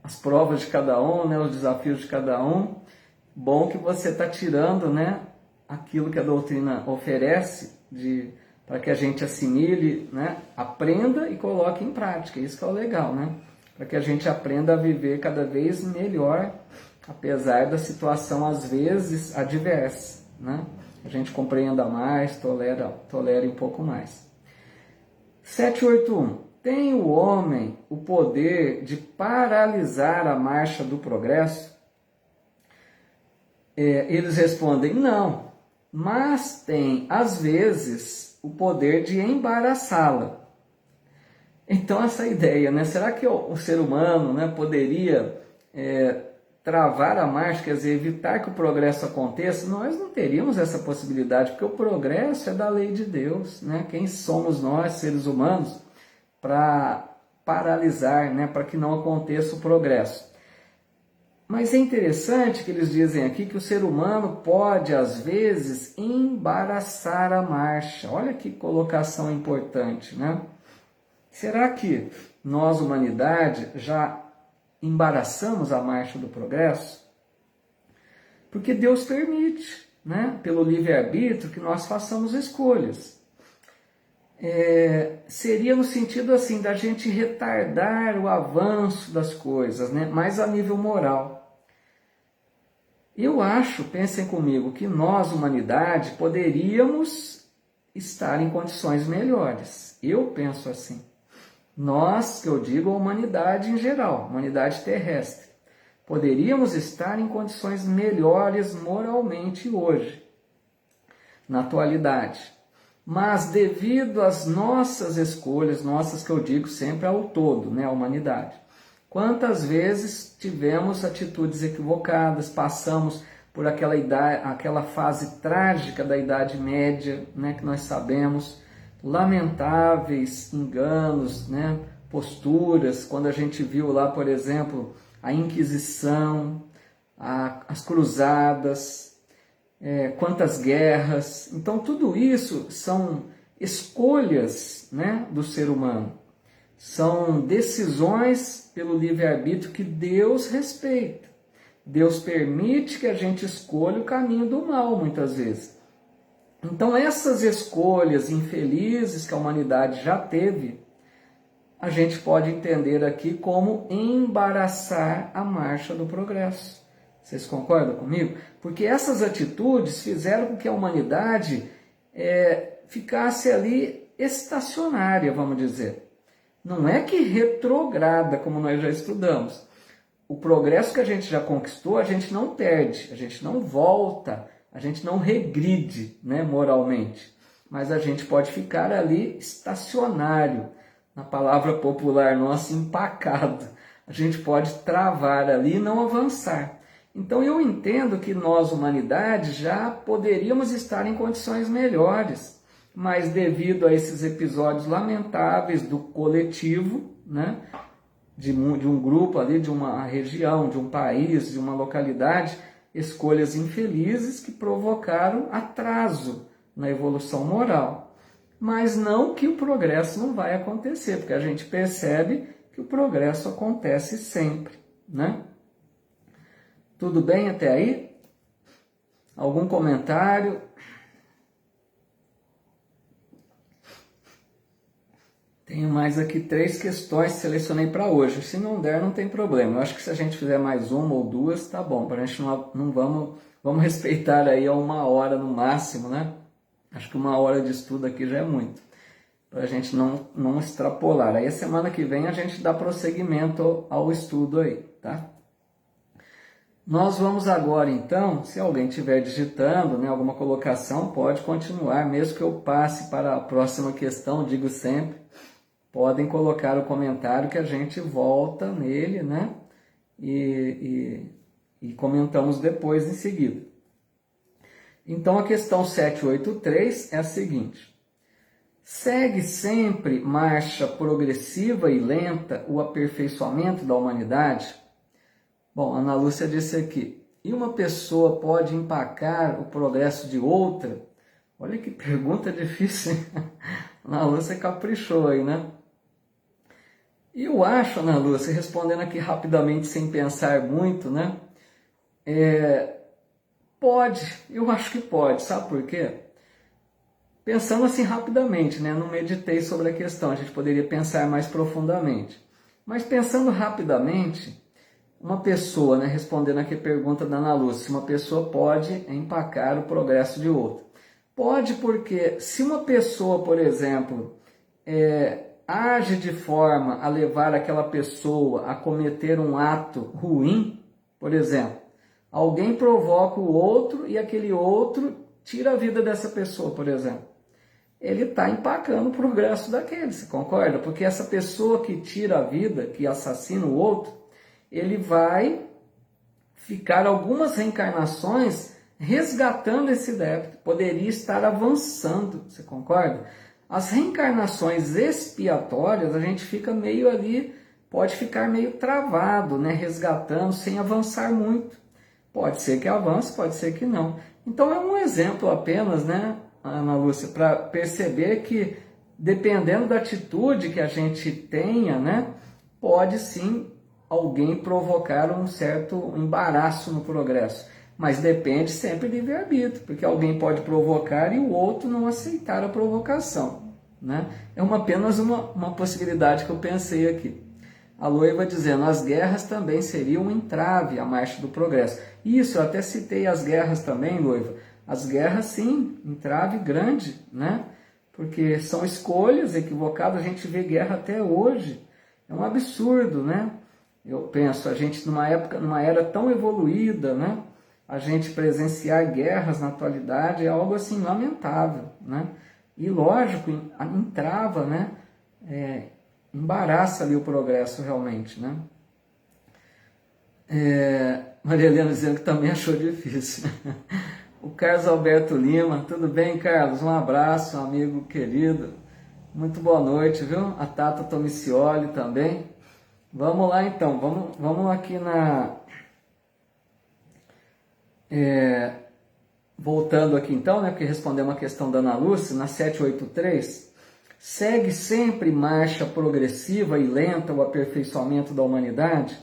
As provas de cada um, né, os desafios de cada um. Bom que você está tirando, né, aquilo que a doutrina oferece para que a gente assimile, né, aprenda e coloque em prática. Isso que é o legal, né? Para que a gente aprenda a viver cada vez melhor, apesar da situação às vezes adversa, né? A gente compreenda mais, tolere um pouco mais. 781. Tem o homem o poder de paralisar a marcha do progresso? Eles respondem, não, mas tem, às vezes, o poder de embaraçá-la. Então essa ideia, né? Será que o ser humano, né, poderia travar a marcha, quer dizer, evitar que o progresso aconteça? Nós não teríamos essa possibilidade, porque o progresso é da lei de Deus, né? Quem somos nós, seres humanos, para paralisar, né, para que não aconteça o progresso? Mas é interessante que eles dizem aqui que o ser humano pode, às vezes, embaraçar a marcha. Olha que colocação importante, né? Será que nós, humanidade, já embaraçamos a marcha do progresso? Porque Deus permite, né, pelo livre-arbítrio, que nós façamos escolhas. Seria no sentido assim da gente retardar o avanço das coisas, né? Mas a nível moral. Eu acho, pensem comigo, que nós, humanidade, poderíamos estar em condições melhores. Eu penso assim. Nós, que eu digo, a humanidade em geral, humanidade terrestre, poderíamos estar em condições melhores moralmente hoje, na atualidade. Mas devido às nossas escolhas, nossas que eu digo sempre ao todo, né, a humanidade, Quantas vezes tivemos atitudes equivocadas, passamos por aquela fase trágica da Idade Média, né, que nós sabemos, lamentáveis enganos, né, posturas, quando a gente viu lá, por exemplo, a Inquisição, as cruzadas, quantas guerras. Então tudo isso são escolhas, né, do ser humano. São decisões pelo livre-arbítrio que Deus respeita. Deus permite que a gente escolha o caminho do mal, muitas vezes. Então essas escolhas infelizes que a humanidade já teve, a gente pode entender aqui como embaraçar a marcha do progresso. Vocês concordam comigo? Porque essas atitudes fizeram com que a humanidade ficasse ali estacionária, vamos dizer. Não é que retrograda, como nós já estudamos. O progresso que a gente já conquistou, a gente não perde, a gente não volta, a gente não regride, né, moralmente. Mas a gente pode ficar ali estacionário, na palavra popular nossa, empacado. A gente pode travar ali e não avançar. Então eu entendo que nós, humanidade, já poderíamos estar em condições melhores, mas devido a esses episódios lamentáveis do coletivo, né, de um grupo ali, de uma região, de um país, de uma localidade, escolhas infelizes que provocaram atraso na evolução moral. Mas não que o progresso não vai acontecer, porque a gente percebe que o progresso acontece sempre, né? Tudo bem até aí? Algum comentário? Tenho mais aqui 3 questões que selecionei para hoje. Se não der, não tem problema. Eu acho que se a gente fizer mais uma ou duas, tá bom. Para a gente não vamos respeitar aí a 1 hora no máximo, né? Acho que 1 hora de estudo aqui já é muito. Para a gente não extrapolar. Aí a semana que vem a gente dá prosseguimento ao estudo aí, tá? Nós vamos agora então, se alguém estiver digitando, né, alguma colocação, pode continuar, mesmo que eu passe para a próxima questão, digo sempre, podem colocar o comentário que a gente volta nele, né, e comentamos depois em seguida. Então a questão 783 é a seguinte: segue sempre marcha progressiva e lenta o aperfeiçoamento da humanidade? Bom, Ana Lúcia disse aqui, e uma pessoa pode empacar o progresso de outra? Olha que pergunta difícil, hein? Ana Lúcia caprichou aí, né? E eu acho, Ana Lúcia, respondendo aqui rapidamente, sem pensar muito, né? Pode, eu acho que pode, sabe por quê? Pensando assim rapidamente, né? Não meditei sobre a questão, a gente poderia pensar mais profundamente. Mas pensando rapidamente, uma pessoa, né, respondendo aqui a pergunta da Ana Lúcia, uma pessoa pode empacar o progresso de outra. Pode porque se uma pessoa, por exemplo, age de forma a levar aquela pessoa a cometer um ato ruim, por exemplo, alguém provoca o outro e aquele outro tira a vida dessa pessoa, por exemplo. Ele está empacando o progresso daquele, você concorda? Porque essa pessoa que tira a vida, que assassina o outro, ele vai ficar algumas reencarnações resgatando esse débito, poderia estar avançando, você concorda? As reencarnações expiatórias, a gente fica meio ali, pode ficar meio travado, né? Resgatando sem avançar muito. Pode ser que avance, pode ser que não. Então é um exemplo apenas, né, Ana Lúcia, para perceber que dependendo da atitude que a gente tenha, né, pode sim alguém provocar um certo embaraço no progresso. Mas depende sempre de livre-arbítrio, porque alguém pode provocar e o outro não aceitar a provocação, né? É apenas uma possibilidade que eu pensei aqui. A Loiva dizendo, as guerras também seriam um entrave à marcha do progresso. Isso, eu até citei as guerras também, Loiva. As guerras, sim, entrave grande, né? Porque são escolhas equivocadas, a gente vê guerra até hoje. É um absurdo, né? Eu penso, a gente numa era tão evoluída, né? A gente presenciar guerras na atualidade é algo assim lamentável, né? E lógico, entrava, né? Embaraça ali o progresso realmente, né? Maria Helena dizendo que também achou difícil. O Carlos Alberto Lima, tudo bem, Carlos? Um abraço, um amigo querido. Muito boa noite, viu? A Tata Tomicioli também. Vamos lá então, vamos aqui voltando aqui então, né, porque respondemos a questão da Ana Lúcia, na 783, segue sempre marcha progressiva e lenta o aperfeiçoamento da humanidade?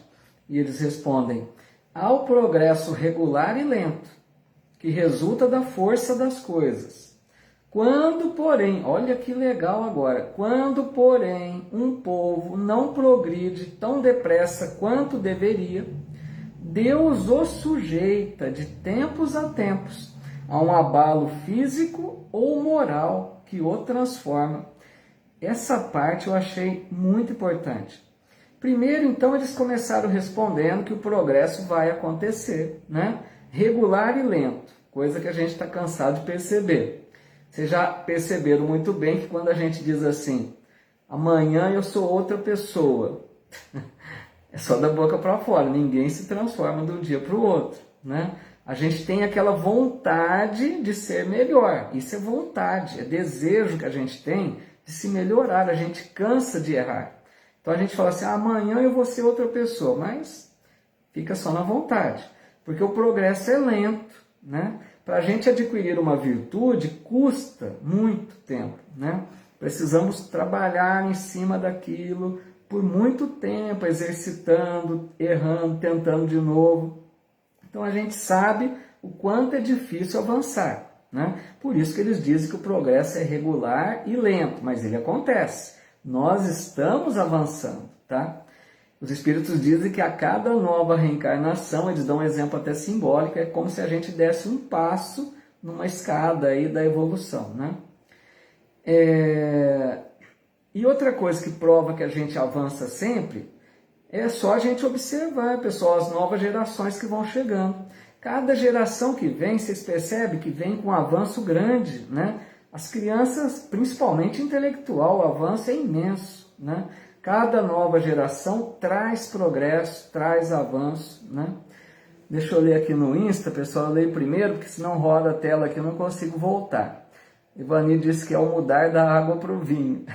E eles respondem, ao progresso regular e lento, que resulta da força das coisas. Quando, porém, olha que legal agora, quando, porém, um povo não progride tão depressa quanto deveria, Deus o sujeita de tempos a tempos a um abalo físico ou moral que o transforma. Essa parte eu achei muito importante. Primeiro, então, eles começaram respondendo que o progresso vai acontecer, né? Regular e lento, coisa que a gente está cansado de perceber. Vocês já perceberam muito bem que quando a gente diz assim, amanhã eu sou outra pessoa, é só da boca para fora, ninguém se transforma de um dia para o outro, né? A gente tem aquela vontade de ser melhor, isso é vontade, é desejo que a gente tem de se melhorar, a gente cansa de errar. Então a gente fala assim, amanhã eu vou ser outra pessoa, mas fica só na vontade, porque o progresso é lento, né? Para a gente adquirir uma virtude custa muito tempo, né? Precisamos trabalhar em cima daquilo por muito tempo, exercitando, errando, tentando de novo. Então a gente sabe o quanto é difícil avançar, né? Por isso que eles dizem que o progresso é regular e lento, mas ele acontece. Nós estamos avançando, tá? Os espíritos dizem que a cada nova reencarnação, eles dão um exemplo até simbólico, é como se a gente desse um passo numa escada aí da evolução, né? E outra coisa que prova que a gente avança sempre, é só a gente observar, pessoal, as novas gerações que vão chegando. Cada geração que vem, vocês percebem que vem com um avanço grande, né? As crianças, principalmente intelectual, o avanço é imenso, né? Cada nova geração traz progresso, traz avanço, né? Deixa eu ler aqui no Insta, pessoal, eu leio primeiro, porque senão roda a tela aqui, eu não consigo voltar. Ivani disse que é o mudar da água para o vinho.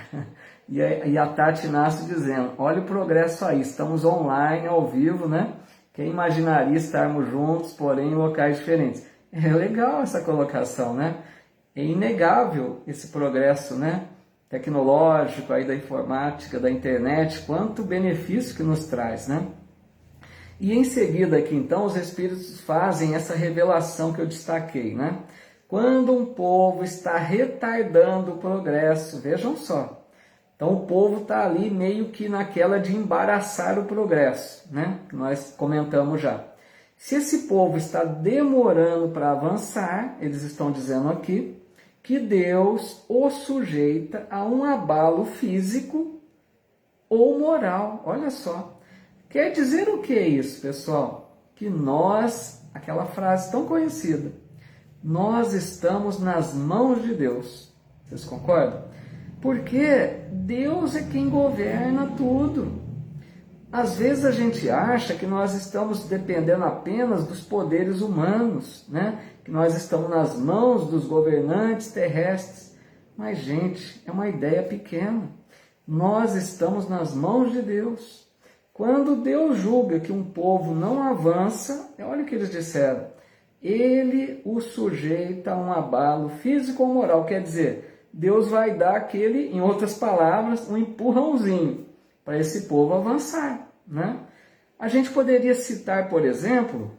E a Tati Inácio dizendo, olha o progresso aí, estamos online, ao vivo, né? Quem imaginaria estarmos juntos, porém em locais diferentes? É legal essa colocação, né? É inegável esse progresso, né? Tecnológico, aí da informática, da internet, quanto benefício que nos traz, né? E em seguida aqui, então, os Espíritos fazem essa revelação que eu destaquei, né? Quando um povo está retardando o progresso, vejam só, então o povo está ali meio que naquela de embaraçar o progresso, né? Que nós comentamos já. Se esse povo está demorando para avançar, eles estão dizendo aqui, que Deus o sujeita a um abalo físico ou moral. Olha só. Quer dizer o que é isso, pessoal? Que nós, aquela frase tão conhecida, nós estamos nas mãos de Deus. Vocês concordam? Porque Deus é quem governa tudo. Às vezes a gente acha que nós estamos dependendo apenas dos poderes humanos, né? Que nós estamos nas mãos dos governantes terrestres. Mas, gente, é uma ideia pequena. Nós estamos nas mãos de Deus. Quando Deus julga que um povo não avança, olha o que eles disseram, Ele o sujeita a um abalo físico ou moral. Quer dizer, Deus vai dar aquele, em outras palavras, um empurrãozinho para esse povo avançar, né? A gente poderia citar, por exemplo,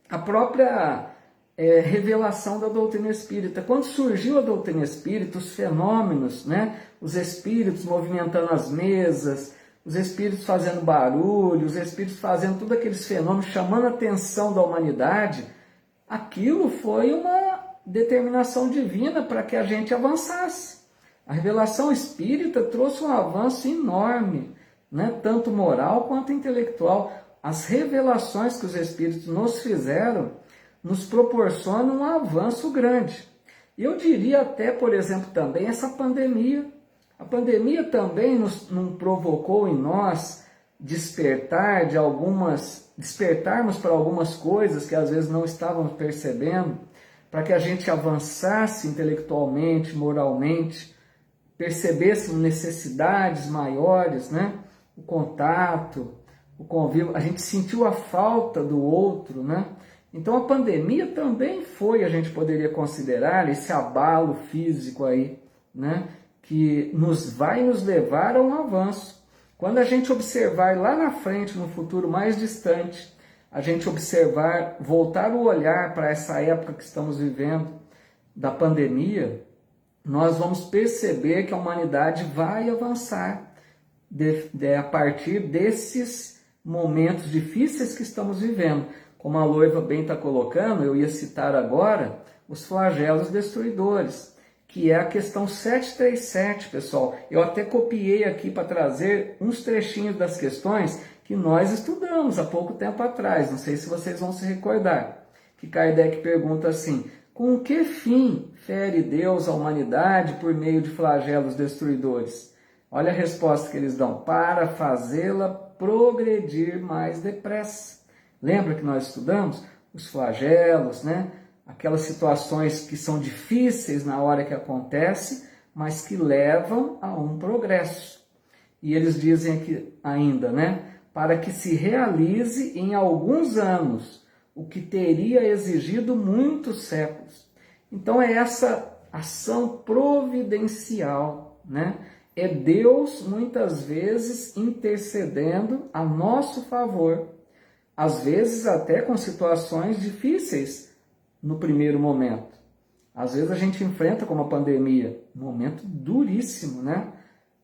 a própria revelação da doutrina espírita. Quando surgiu a doutrina espírita, os fenômenos, né? Os espíritos movimentando as mesas, os espíritos fazendo barulho, os espíritos fazendo todos aqueles fenômenos, chamando a atenção da humanidade, aquilo foi uma determinação divina para que a gente avançasse. A revelação espírita trouxe um avanço enorme, né? Tanto moral quanto intelectual. As revelações que os espíritos nos fizeram nos proporcionam um avanço grande. Eu diria até, por exemplo, também essa pandemia. A pandemia também não provocou em nós despertarmos para algumas coisas que às vezes não estávamos percebendo, para que a gente avançasse intelectualmente, moralmente, percebêssemos necessidades maiores, né? O contato, o convívio, a gente sentiu a falta do outro, né? Então a pandemia também foi, a gente poderia considerar, esse abalo físico aí, né? Que vai nos levar a um avanço. Quando a gente observar lá na frente, no futuro mais distante, a gente voltar o olhar para essa época que estamos vivendo, da pandemia, nós vamos perceber que a humanidade vai avançar a partir desses momentos difíceis que estamos vivendo. Como a Loiva bem está colocando, eu ia citar agora os flagelos destruidores, que é a questão 737, pessoal. Eu até copiei aqui para trazer uns trechinhos das questões que nós estudamos há pouco tempo atrás. Não sei se vocês vão se recordar. Que Kardec pergunta assim: com que fim fere Deus a humanidade por meio de flagelos destruidores? Olha a resposta que eles dão: para fazê-la progredir mais depressa. Lembra que nós estudamos os flagelos, né? Aquelas situações que são difíceis na hora que acontece, mas que levam a um progresso. E eles dizem aqui ainda, né? Para que se realize em alguns anos o que teria exigido muitos séculos. Então é essa ação providencial, né? É Deus muitas vezes intercedendo a nosso favor, às vezes até com situações difíceis no primeiro momento. Às vezes a gente enfrenta como a pandemia, um momento duríssimo, né?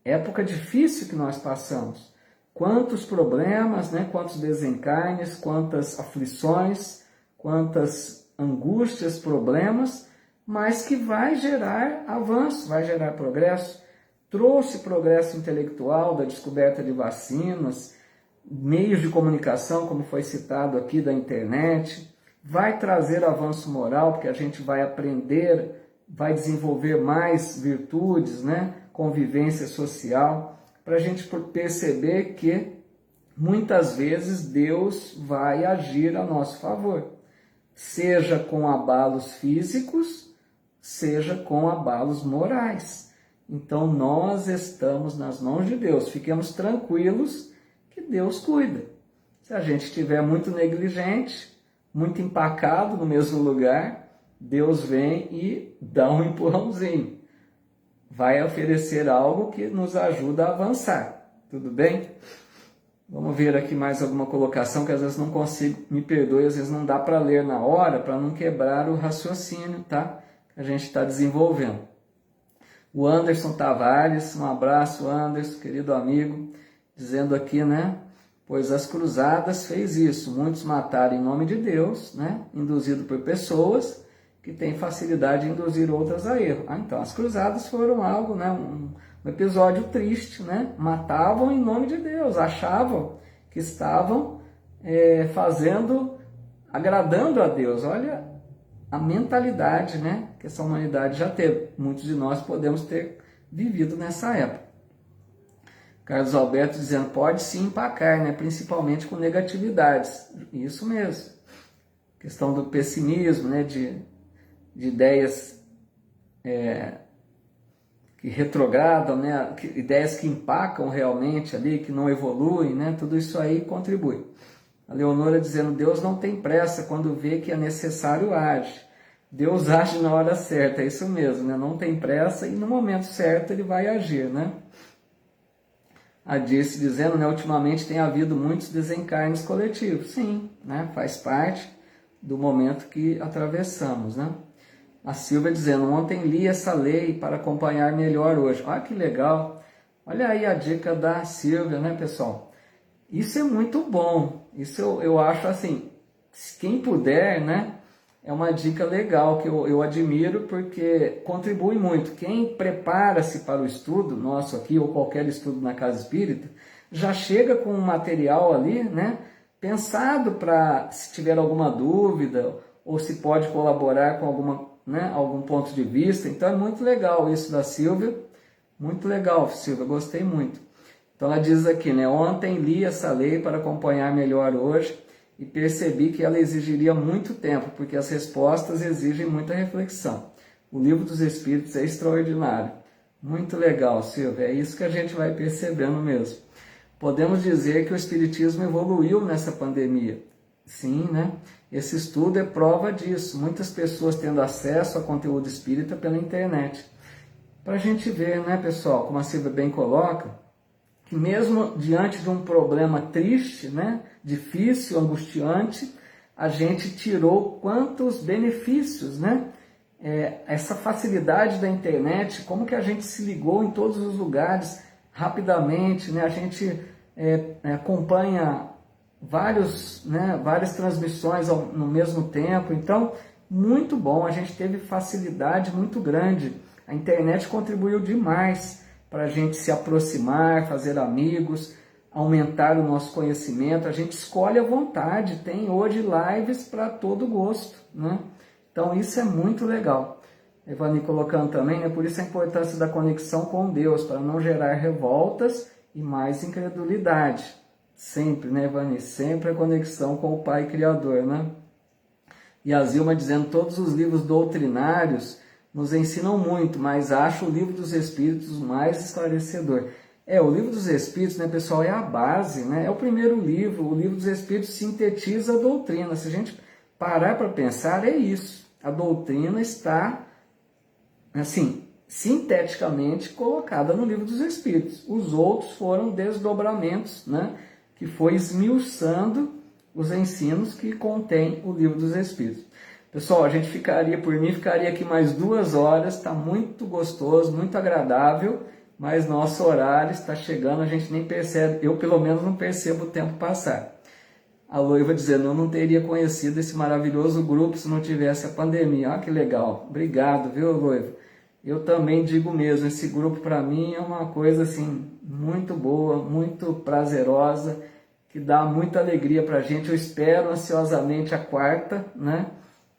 Época difícil que nós passamos. Quantos problemas, né? Quantos desencarnes, quantas aflições, quantas angústias, problemas, mas que vai gerar avanço, vai gerar progresso. Trouxe progresso intelectual da descoberta de vacinas, meios de comunicação, como foi citado aqui, da internet. Vai trazer avanço moral, porque a gente vai aprender, vai desenvolver mais virtudes, né? Convivência social, para a gente perceber que muitas vezes Deus vai agir a nosso favor, seja com abalos físicos, seja com abalos morais. Então nós estamos nas mãos de Deus, fiquemos tranquilos que Deus cuida. Se a gente estiver muito negligente, muito empacado no mesmo lugar, Deus vem e dá um empurrãozinho. Vai oferecer algo que nos ajuda a avançar. Tudo bem? Vamos ver aqui mais alguma colocação que às vezes não consigo, me perdoe, às vezes não dá para ler na hora, para não quebrar o raciocínio, tá? Que a gente está desenvolvendo. O Anderson Tavares, um abraço, Anderson, querido amigo, dizendo aqui, né? Pois as cruzadas fez isso, muitos mataram em nome de Deus, né? Induzido por pessoas que têm facilidade em induzir outras a erro. Então as cruzadas foram algo, né? Um episódio triste, né? Matavam em nome de Deus, achavam que estavam agradando a Deus. Olha a mentalidade, né? Que essa humanidade já teve. Muitos de nós podemos ter vivido nessa época. Carlos Alberto dizendo, pode sim empacar, né? Principalmente com negatividades. Isso mesmo. Questão do pessimismo, né? De ideias que retrogradam, né? Ideias que empacam realmente ali, que não evoluem, né? Tudo isso aí contribui. A Leonora dizendo, Deus não tem pressa quando vê que é necessário age. Deus age na hora certa, é isso mesmo, né? Não tem pressa e no momento certo ele vai agir, né? A Dirce dizendo, né, ultimamente tem havido muitos desencarnes coletivos. Sim, né, faz parte do momento que atravessamos, né? A Silvia dizendo, ontem li essa lei para acompanhar melhor hoje. Olha que legal. Olha aí a dica da Silvia, né, pessoal? Isso é muito bom. Isso eu acho assim, quem puder, né? É uma dica legal que eu admiro porque contribui muito. Quem prepara-se para o estudo nosso aqui ou qualquer estudo na Casa Espírita, já chega com um material ali, né? Pensado para se tiver alguma dúvida ou se pode colaborar com algum ponto de vista. Então é muito legal isso da Silvia. Muito legal, Silvia, gostei muito. Então ela diz aqui, né? Ontem li essa lei para acompanhar melhor hoje e percebi que ela exigiria muito tempo, porque as respostas exigem muita reflexão. O Livro dos Espíritos é extraordinário. Muito legal, Silvia. É isso que a gente vai percebendo mesmo. Podemos dizer que o Espiritismo evoluiu nessa pandemia. Sim, né? Esse estudo é prova disso. Muitas pessoas tendo acesso a conteúdo espírita pela internet. Para a gente ver, né, pessoal, como a Silvia bem coloca, que mesmo diante de um problema triste, né, difícil, angustiante, a gente tirou quantos benefícios, né? Essa facilidade da internet, como que a gente se ligou em todos os lugares rapidamente, né? A gente acompanha várias transmissões no mesmo tempo, então muito bom, a gente teve facilidade muito grande, a internet contribuiu demais para a gente se aproximar, fazer amigos, aumentar o nosso conhecimento, a gente escolhe à vontade, tem hoje lives para todo gosto, né? Então isso é muito legal. Evani colocando também, né? Por isso a importância da conexão com Deus, para não gerar revoltas e mais incredulidade. Sempre, né, Evani? Sempre a conexão com o Pai Criador, né? E a Zilma dizendo, todos os livros doutrinários nos ensinam muito, mas acho o Livro dos Espíritos mais esclarecedor. O Livro dos Espíritos, né, pessoal, é a base, né? É o primeiro livro, o Livro dos Espíritos sintetiza a doutrina. Se a gente parar para pensar, é isso. A doutrina está, assim, sinteticamente colocada no Livro dos Espíritos. Os outros foram desdobramentos, né, que foi esmiuçando os ensinos que contém o Livro dos Espíritos. Pessoal, a gente ficaria aqui mais 2 horas, está muito gostoso, muito agradável, mas nosso horário está chegando, a gente nem percebe, eu pelo menos não percebo o tempo passar. A Loiva dizendo, eu não teria conhecido esse maravilhoso grupo se não tivesse a pandemia. Ah, que legal. Obrigado, viu, Loiva? Eu também digo mesmo, esse grupo para mim é uma coisa assim, muito boa, muito prazerosa, que dá muita alegria para a gente. Eu espero ansiosamente a quarta, né,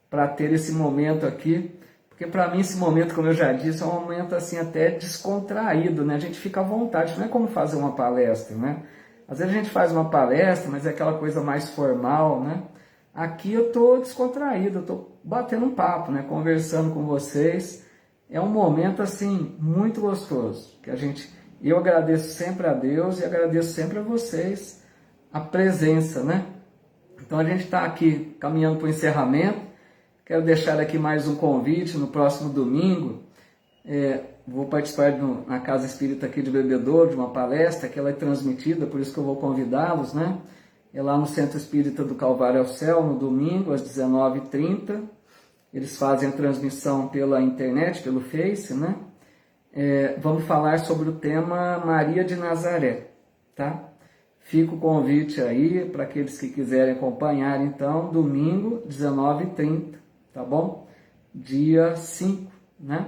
para ter esse momento aqui, porque para mim esse momento, como eu já disse, é um momento assim até descontraído, né? A gente fica à vontade, não é como fazer uma palestra, né? Às vezes a gente faz uma palestra, mas é aquela coisa mais formal, né? Aqui eu estou descontraído, eu estou batendo um papo, né? Conversando com vocês. É um momento assim muito gostoso, que eu agradeço sempre a Deus e agradeço sempre a vocês a presença, né? Então a gente está aqui caminhando para o encerramento. Quero deixar aqui mais um convite no próximo domingo. Vou participar na Casa Espírita aqui de Bebedouro, de uma palestra que ela é transmitida, por isso que eu vou convidá-los, né? É lá no Centro Espírita do Calvário ao Céu, no domingo, às 19h30. Eles fazem a transmissão pela internet, pelo Face, né? Vamos falar sobre o tema Maria de Nazaré, tá? Fica o convite aí para aqueles que quiserem acompanhar, então, domingo, 19h30, tá bom? Dia 5, né?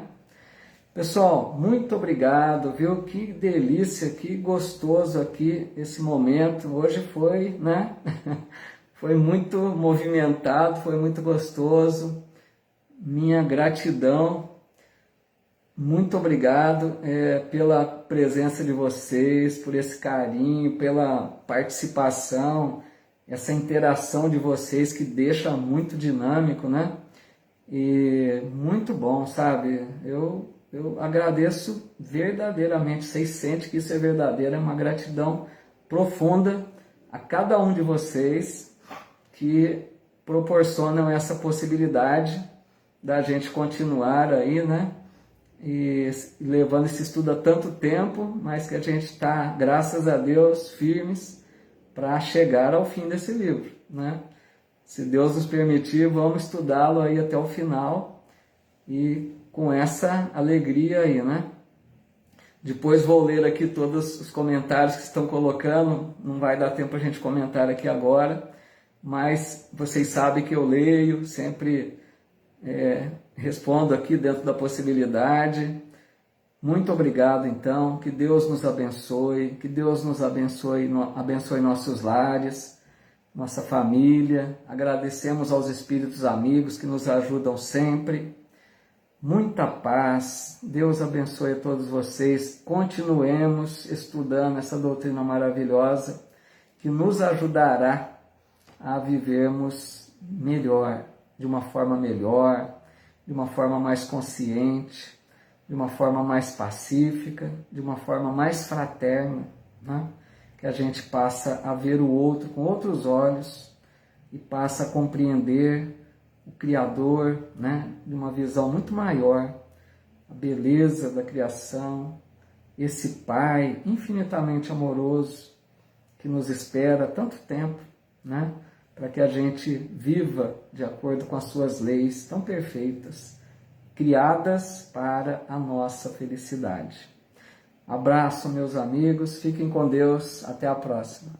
Pessoal, muito obrigado, viu? Que delícia, que gostoso aqui esse momento. Hoje foi, né? Foi muito movimentado, foi muito gostoso. Minha gratidão. Muito obrigado pela presença de vocês, por esse carinho, pela participação, essa interação de vocês que deixa muito dinâmico, né? E muito bom, sabe? Eu agradeço verdadeiramente, vocês sentem que isso é verdadeiro, é uma gratidão profunda a cada um de vocês que proporcionam essa possibilidade da gente continuar aí, né? E levando esse estudo há tanto tempo, mas que a gente está, graças a Deus, firmes para chegar ao fim desse livro, né? Se Deus nos permitir, vamos estudá-lo aí até o final e com essa alegria aí, né? Depois vou ler aqui todos os comentários que estão colocando, não vai dar tempo a gente comentar aqui agora, mas vocês sabem que eu leio, sempre respondo aqui dentro da possibilidade. Muito obrigado, então, que Deus nos abençoe, que Deus nos abençoe nossos lares, nossa família. Agradecemos aos espíritos amigos que nos ajudam sempre. muita paz. Deus abençoe a todos vocês. Continuemos estudando essa doutrina maravilhosa que nos ajudará a vivermos melhor, de uma forma melhor, de uma forma mais consciente, de uma forma mais pacífica, de uma forma mais fraterna, né? Que a gente passa a ver o outro com outros olhos e passa a compreender o Criador, né? De uma visão muito maior, a beleza da criação, esse Pai infinitamente amoroso que nos espera há tanto tempo, né? Para que a gente viva de acordo com as suas leis tão perfeitas, criadas para a nossa felicidade. Abraço, meus amigos, fiquem com Deus, até a próxima.